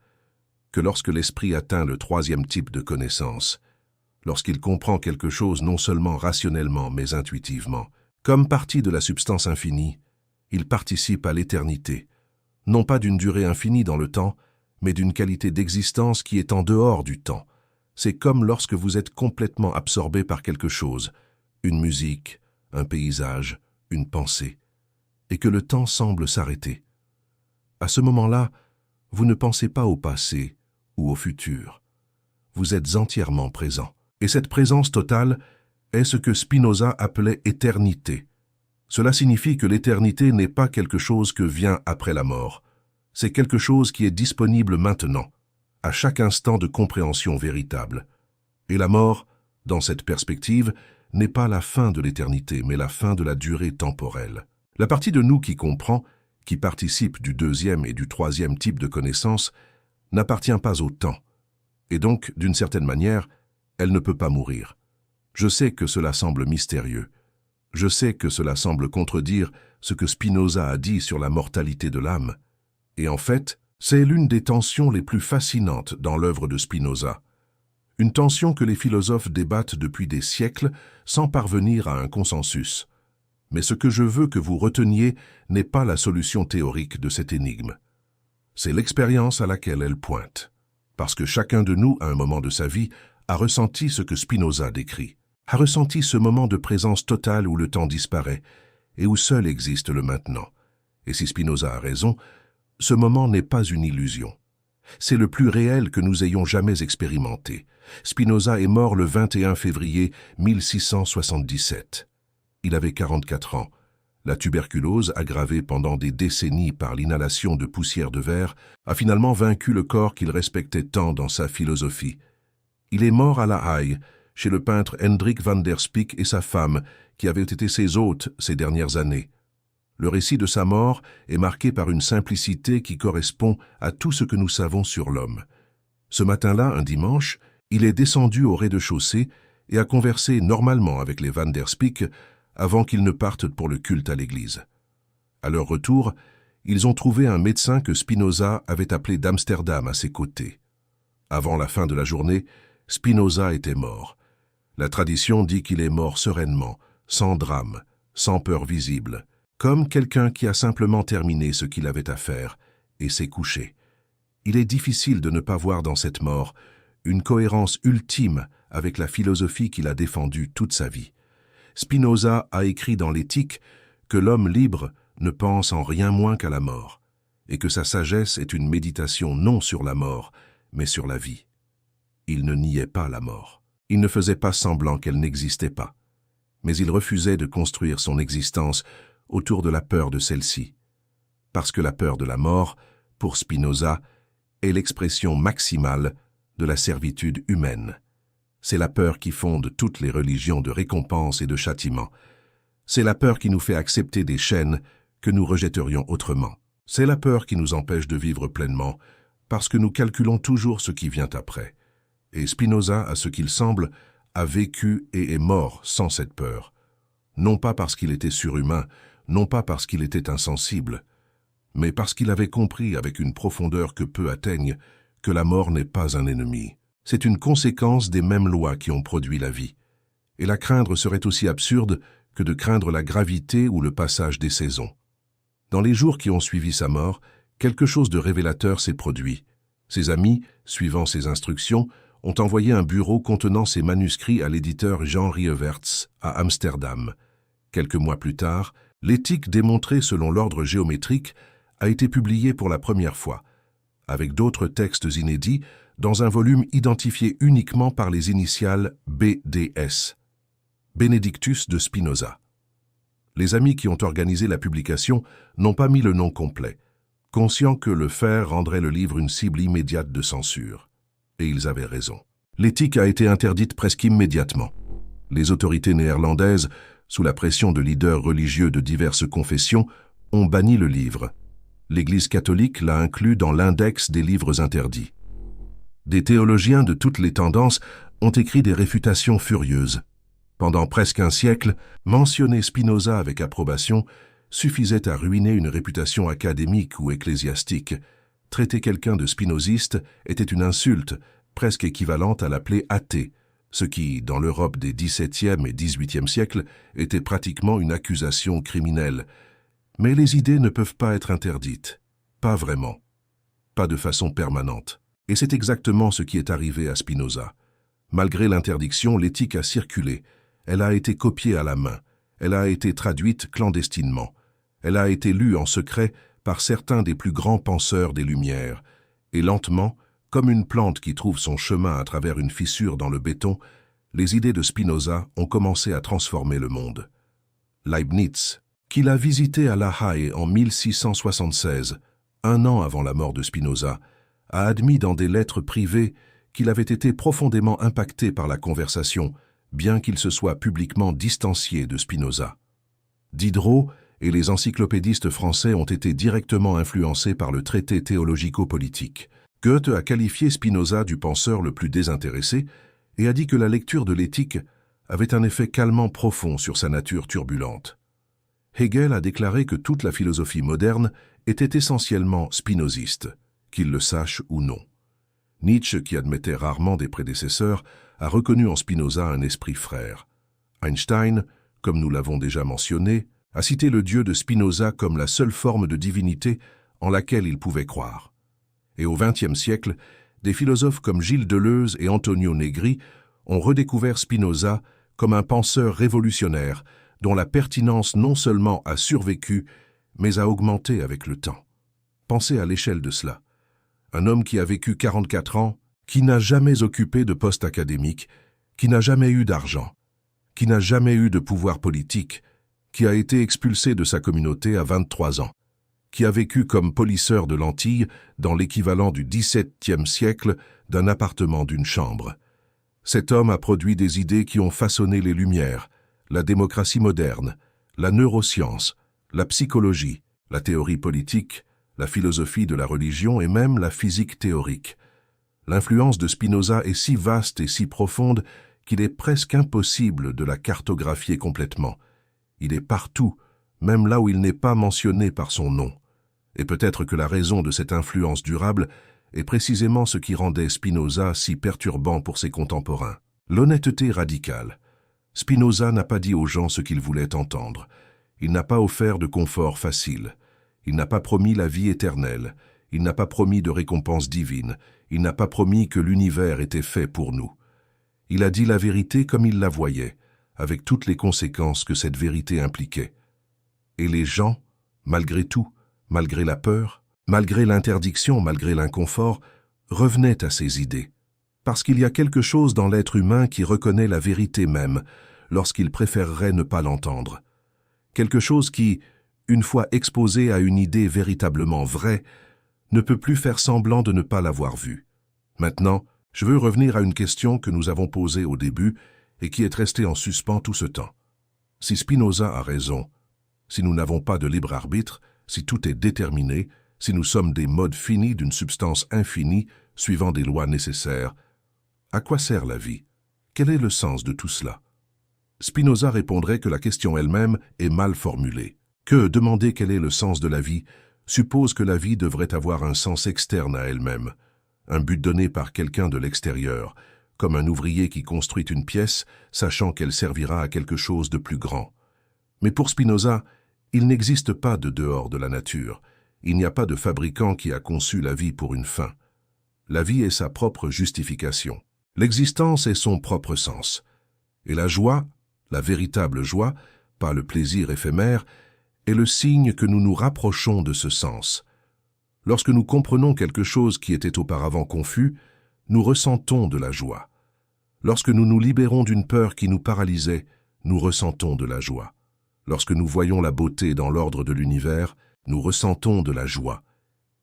Que lorsque l'esprit atteint le troisième type de connaissance, lorsqu'il comprend quelque chose non seulement rationnellement mais intuitivement, comme partie de la substance infinie, il participe à l'éternité, non pas d'une durée infinie dans le temps, mais d'une qualité d'existence qui est en dehors du temps. C'est comme lorsque vous êtes complètement absorbé par quelque chose, une musique, un paysage, une pensée, et que le temps semble s'arrêter. À ce moment-là, vous ne pensez pas au passé ou au futur. Vous êtes entièrement présent. Et cette présence totale est ce que Spinoza appelait éternité. Cela signifie que l'éternité n'est pas quelque chose que vient après la mort. C'est quelque chose qui est disponible maintenant, à chaque instant de compréhension véritable. Et la mort, dans cette perspective, n'est pas la fin de l'éternité, mais la fin de la durée temporelle. La partie de nous qui comprend, qui participe du deuxième et du troisième type de connaissance, n'appartient pas au temps. Et donc, d'une certaine manière, elle ne peut pas mourir. Je sais que cela semble mystérieux. Je sais que cela semble contredire ce que Spinoza a dit sur la mortalité de l'âme. Et en fait, c'est l'une des tensions les plus fascinantes dans l'œuvre de Spinoza. Une tension que les philosophes débattent depuis des siècles sans parvenir à un consensus. Mais ce que je veux que vous reteniez n'est pas la solution théorique de cette énigme. C'est l'expérience à laquelle elle pointe. Parce que chacun de nous, à un moment de sa vie, a ressenti ce que Spinoza décrit, a ressenti ce moment de présence totale où le temps disparaît et où seul existe le maintenant. Et si Spinoza a raison, ce moment n'est pas une illusion. C'est le plus réel que nous ayons jamais expérimenté. Spinoza est mort le 21 février 1677. Il avait 44 ans. La tuberculose, aggravée pendant des décennies par l'inhalation de poussière de verre, a finalement vaincu le corps qu'il respectait tant dans sa philosophie. Il est mort à La Haye, chez le peintre Hendrik van der Spyck et sa femme, qui avaient été ses hôtes ces dernières années. Le récit de sa mort est marqué par une simplicité qui correspond à tout ce que nous savons sur l'homme. Ce matin-là, un dimanche, il est descendu au rez-de-chaussée et a conversé normalement avec les van der Spyck avant qu'ils ne partent pour le culte à l'église. À leur retour, ils ont trouvé un médecin que Spinoza avait appelé d'Amsterdam à ses côtés. Avant la fin de la journée, Spinoza était mort. La tradition dit qu'il est mort sereinement, sans drame, sans peur visible, comme quelqu'un qui a simplement terminé ce qu'il avait à faire et s'est couché. Il est difficile de ne pas voir dans cette mort une cohérence ultime avec la philosophie qu'il a défendue toute sa vie. Spinoza a écrit dans l'Éthique que l'homme libre ne pense en rien moins qu'à la mort, et que sa sagesse est une méditation non sur la mort, mais sur la vie. Il ne niait pas la mort. Il ne faisait pas semblant qu'elle n'existait pas. Mais il refusait de construire son existence autour de la peur de celle-ci. Parce que la peur de la mort, pour Spinoza, est l'expression maximale de la servitude humaine. C'est la peur qui fonde toutes les religions de récompense et de châtiment. C'est la peur qui nous fait accepter des chaînes que nous rejetterions autrement. C'est la peur qui nous empêche de vivre pleinement, parce que nous calculons toujours ce qui vient après. Et Spinoza, à ce qu'il semble, a vécu et est mort sans cette peur. Non pas parce qu'il était surhumain, non pas parce qu'il était insensible, mais parce qu'il avait compris avec une profondeur que peu atteignent que la mort n'est pas un ennemi. C'est une conséquence des mêmes lois qui ont produit la vie. Et la craindre serait aussi absurde que de craindre la gravité ou le passage des saisons. Dans les jours qui ont suivi sa mort, quelque chose de révélateur s'est produit. Ses amis, suivant ses instructions, ont envoyé un bureau contenant ses manuscrits à l'éditeur Jean Rieverts à Amsterdam. Quelques mois plus tard, l'éthique démontrée selon l'ordre géométrique a été publiée pour la première fois, avec d'autres textes inédits, dans un volume identifié uniquement par les initiales BDS, Benedictus de Spinoza. Les amis qui ont organisé la publication n'ont pas mis le nom complet. conscients que le faire rendrait le livre une cible immédiate de censure. Et ils avaient raison. L'éthique a été interdite presque immédiatement. Les autorités néerlandaises, sous la pression de leaders religieux de diverses confessions, ont banni le livre. L'Église catholique l'a inclus dans l'index des livres interdits. Des théologiens de toutes les tendances ont écrit des réfutations furieuses. Pendant presque un siècle, mentionner Spinoza avec approbation suffisait à ruiner une réputation académique ou ecclésiastique. Traiter quelqu'un de spinoziste était une insulte, presque équivalente à l'appeler athée, ce qui, dans l'Europe des XVIIe et XVIIIe siècles, était pratiquement une accusation criminelle. Mais les idées ne peuvent pas être interdites. Pas vraiment. Pas de façon permanente. Et c'est exactement ce qui est arrivé à Spinoza. Malgré l'interdiction, l'éthique a circulé. Elle a été copiée à la main. Elle a été traduite clandestinement. Elle a été lue en secret par certains des plus grands penseurs des Lumières. Et lentement, comme une plante qui trouve son chemin à travers une fissure dans le béton, les idées de Spinoza ont commencé à transformer le monde. Leibniz, qui l'a visité à La Haye en 1676, un an avant la mort de Spinoza, a admis dans des lettres privées qu'il avait été profondément impacté par la conversation, bien qu'il se soit publiquement distancié de Spinoza. Diderot et les encyclopédistes français ont été directement influencés par le traité théologico-politique. Goethe a qualifié Spinoza du penseur le plus désintéressé et a dit que la lecture de l'éthique avait un effet calmant profond sur sa nature turbulente. Hegel a déclaré que toute la philosophie moderne était essentiellement spinoziste, qu'il le sache ou non. Nietzsche, qui admettait rarement des prédécesseurs, a reconnu en Spinoza un esprit frère. Einstein, comme nous l'avons déjà mentionné, a cité le Dieu de Spinoza comme la seule forme de divinité en laquelle il pouvait croire. Et au XXe siècle, des philosophes comme Gilles Deleuze et Antonio Negri ont redécouvert Spinoza comme un penseur révolutionnaire dont la pertinence non seulement a survécu, mais a augmenté avec le temps. Pensez à l'échelle de cela. Un homme qui a vécu 44 ans, qui n'a jamais occupé de poste académique, qui n'a jamais eu d'argent, qui n'a jamais eu de pouvoir politique, qui a été expulsé de sa communauté à 23 ans, qui a vécu comme polisseur de lentilles dans l'équivalent du XVIIe siècle d'un appartement d'une chambre. Cet homme a produit des idées qui ont façonné les Lumières, la démocratie moderne, la neuroscience, la psychologie, la théorie politique, la philosophie de la religion et même la physique théorique. L'influence de Spinoza est si vaste et si profonde qu'il est presque impossible de la cartographier complètement. Il est partout, même là où il n'est pas mentionné par son nom. Et peut-être que la raison de cette influence durable est précisément ce qui rendait Spinoza si perturbant pour ses contemporains. L'honnêteté radicale. Spinoza n'a pas dit aux gens ce qu'ils voulaient entendre. Il n'a pas offert de confort facile. Il n'a pas promis la vie éternelle. Il n'a pas promis de récompense divine. Il n'a pas promis que l'univers était fait pour nous. Il a dit la vérité comme il la voyait, avec toutes les conséquences que cette vérité impliquait. Et les gens, malgré tout, malgré la peur, malgré l'interdiction, malgré l'inconfort, revenaient à ces idées. Parce qu'il y a quelque chose dans l'être humain qui reconnaît la vérité même, lorsqu'il préférerait ne pas l'entendre. Quelque chose qui, une fois exposé à une idée véritablement vraie, ne peut plus faire semblant de ne pas l'avoir vue. Maintenant, je veux revenir à une question que nous avons posée au début et qui est restée en suspens tout ce temps. Si Spinoza a raison, si nous n'avons pas de libre arbitre, si tout est déterminé, si nous sommes des modes finis d'une substance infinie, suivant des lois nécessaires, à quoi sert la vie? Quel est le sens de tout cela? Spinoza répondrait que la question elle-même est mal formulée. Que demander quel est le sens de la vie suppose que la vie devrait avoir un sens externe à elle-même, un but donné par quelqu'un de l'extérieur, comme un ouvrier qui construit une pièce, sachant qu'elle servira à quelque chose de plus grand. Mais pour Spinoza, il n'existe pas de dehors de la nature. Il n'y a pas de fabricant qui a conçu la vie pour une fin. La vie est sa propre justification. L'existence est son propre sens. Et la joie, la véritable joie, pas le plaisir éphémère, est le signe que nous nous rapprochons de ce sens. Lorsque nous comprenons quelque chose qui était auparavant confus, nous ressentons de la joie. Lorsque nous nous libérons d'une peur qui nous paralysait, nous ressentons de la joie. Lorsque nous voyons la beauté dans l'ordre de l'univers, nous ressentons de la joie.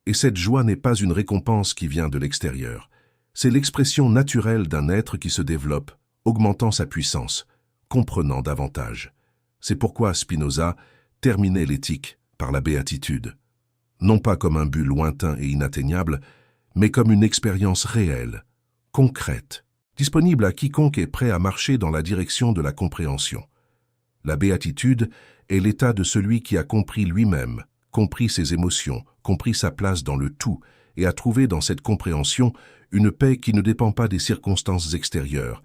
Et cette joie n'est pas une récompense qui vient de l'extérieur. C'est l'expression naturelle d'un être qui se développe, augmentant sa puissance, comprenant davantage. C'est pourquoi Spinoza terminait l'éthique par la béatitude. Non pas comme un but lointain et inatteignable, mais comme une expérience réelle, concrète, disponible à quiconque est prêt à marcher dans la direction de la compréhension. La béatitude est l'état de celui qui a compris lui-même, compris ses émotions, compris sa place dans le tout, et a trouvé dans cette compréhension une paix qui ne dépend pas des circonstances extérieures.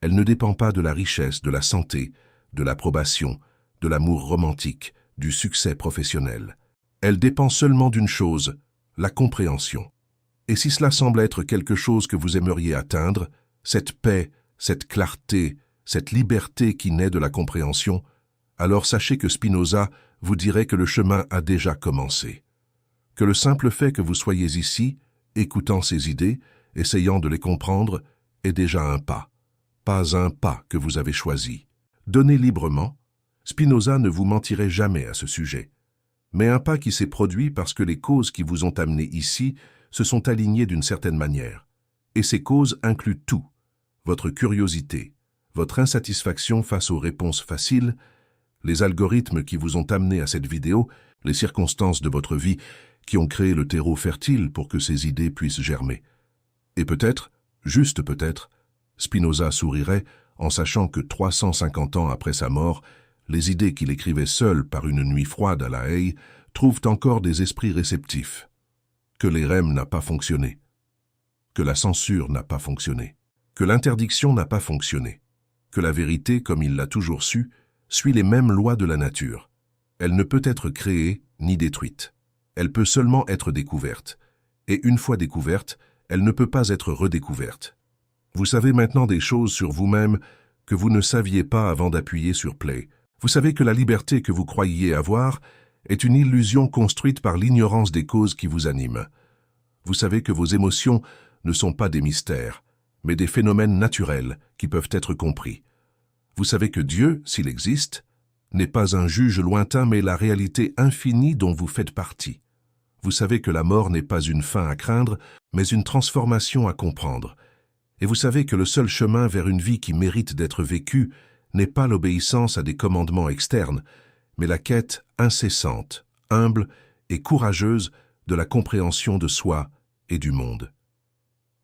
Elle ne dépend pas de la richesse, de la santé, de l'approbation, de l'amour romantique, du succès professionnel. Elle dépend seulement d'une chose, la compréhension. Et si cela semble être quelque chose que vous aimeriez atteindre, cette paix, cette clarté, cette liberté qui naît de la compréhension, alors sachez que Spinoza vous dirait que le chemin a déjà commencé. Que le simple fait que vous soyez ici, écoutant ces idées, essayant de les comprendre, est déjà un pas. Pas un pas que vous avez choisi. Donnez librement, Spinoza ne vous mentirait jamais à ce sujet. Mais un pas qui s'est produit parce que les causes qui vous ont amené ici se sont alignées d'une certaine manière. Et ces causes incluent tout. Votre curiosité, votre insatisfaction face aux réponses faciles, les algorithmes qui vous ont amené à cette vidéo, les circonstances de votre vie qui ont créé le terreau fertile pour que ces idées puissent germer. Et peut-être, juste peut-être, Spinoza sourirait en sachant que 350 ans après sa mort, les idées qu'il écrivait seul par une nuit froide à La Haye trouvent encore des esprits réceptifs. Que l'érème n'a pas fonctionné, que la censure n'a pas fonctionné, que l'interdiction n'a pas fonctionné, que la vérité, comme il l'a toujours su, suit les mêmes lois de la nature. Elle ne peut être créée ni détruite. Elle peut seulement être découverte. Et une fois découverte, elle ne peut pas être redécouverte. Vous savez maintenant des choses sur vous-même que vous ne saviez pas avant d'appuyer sur Play. Vous savez que la liberté que vous croyiez avoir est une illusion construite par l'ignorance des causes qui vous animent. Vous savez que vos émotions ne sont pas des mystères, mais des phénomènes naturels qui peuvent être compris. Vous savez que Dieu, s'il existe, n'est pas un juge lointain, mais la réalité infinie dont vous faites partie. Vous savez que la mort n'est pas une fin à craindre, mais une transformation à comprendre. Et vous savez que le seul chemin vers une vie qui mérite d'être vécue n'est pas l'obéissance à des commandements externes, mais la quête incessante, humble et courageuse de la compréhension de soi et du monde.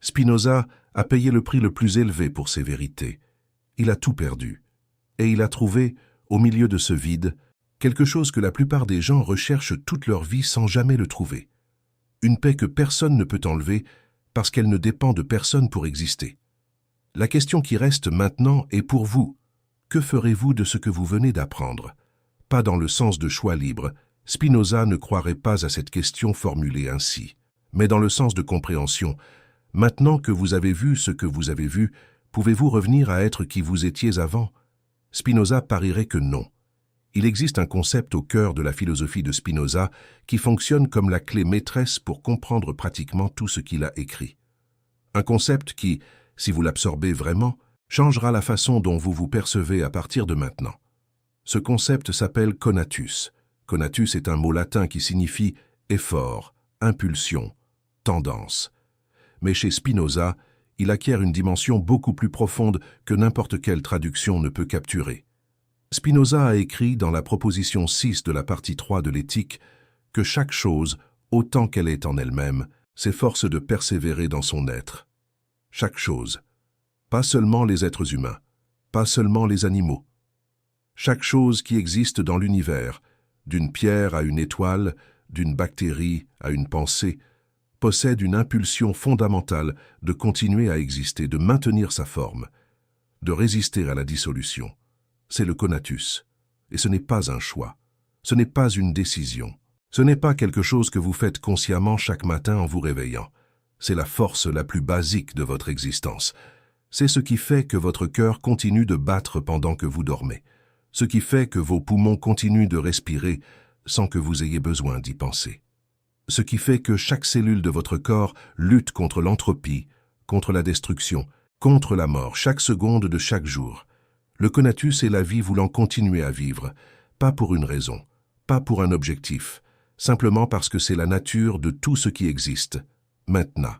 Spinoza a payé le prix le plus élevé pour ces vérités. Il a tout perdu. Et il a trouvé, au milieu de ce vide, quelque chose que la plupart des gens recherchent toute leur vie sans jamais le trouver. Une paix que personne ne peut enlever parce qu'elle ne dépend de personne pour exister. La question qui reste maintenant est pour vous. Que ferez-vous de ce que vous venez d'apprendre? Pas dans le sens de choix libre. Spinoza ne croirait pas à cette question formulée ainsi, mais dans le sens de compréhension. Maintenant que vous avez vu ce que vous avez vu, pouvez-vous revenir à être qui vous étiez avant? Spinoza parierait que non. Il existe un concept au cœur de la philosophie de Spinoza qui fonctionne comme la clé maîtresse pour comprendre pratiquement tout ce qu'il a écrit. Un concept qui, si vous l'absorbez vraiment, changera la façon dont vous vous percevez à partir de maintenant. Ce concept s'appelle conatus. Conatus est un mot latin qui signifie effort, impulsion, tendance. Mais chez Spinoza, il acquiert une dimension beaucoup plus profonde que n'importe quelle traduction ne peut capturer. Spinoza a écrit dans la proposition 6 de la partie 3 de l'éthique que chaque chose, autant qu'elle est en elle-même, s'efforce de persévérer dans son être. Chaque chose. Pas seulement les êtres humains, pas seulement les animaux. Chaque chose qui existe dans l'univers, d'une pierre à une étoile, d'une bactérie à une pensée, possède une impulsion fondamentale de continuer à exister, de maintenir sa forme, de résister à la dissolution. C'est le conatus. Et ce n'est pas un choix. Ce n'est pas une décision. Ce n'est pas quelque chose que vous faites consciemment chaque matin en vous réveillant. C'est la force la plus basique de votre existence. C'est ce qui fait que votre cœur continue de battre pendant que vous dormez. Ce qui fait que vos poumons continuent de respirer sans que vous ayez besoin d'y penser. Ce qui fait que chaque cellule de votre corps lutte contre l'entropie, contre la destruction, contre la mort, chaque seconde de chaque jour. Le conatus est la vie voulant continuer à vivre, pas pour une raison, pas pour un objectif, simplement parce que c'est la nature de tout ce qui existe, maintenant.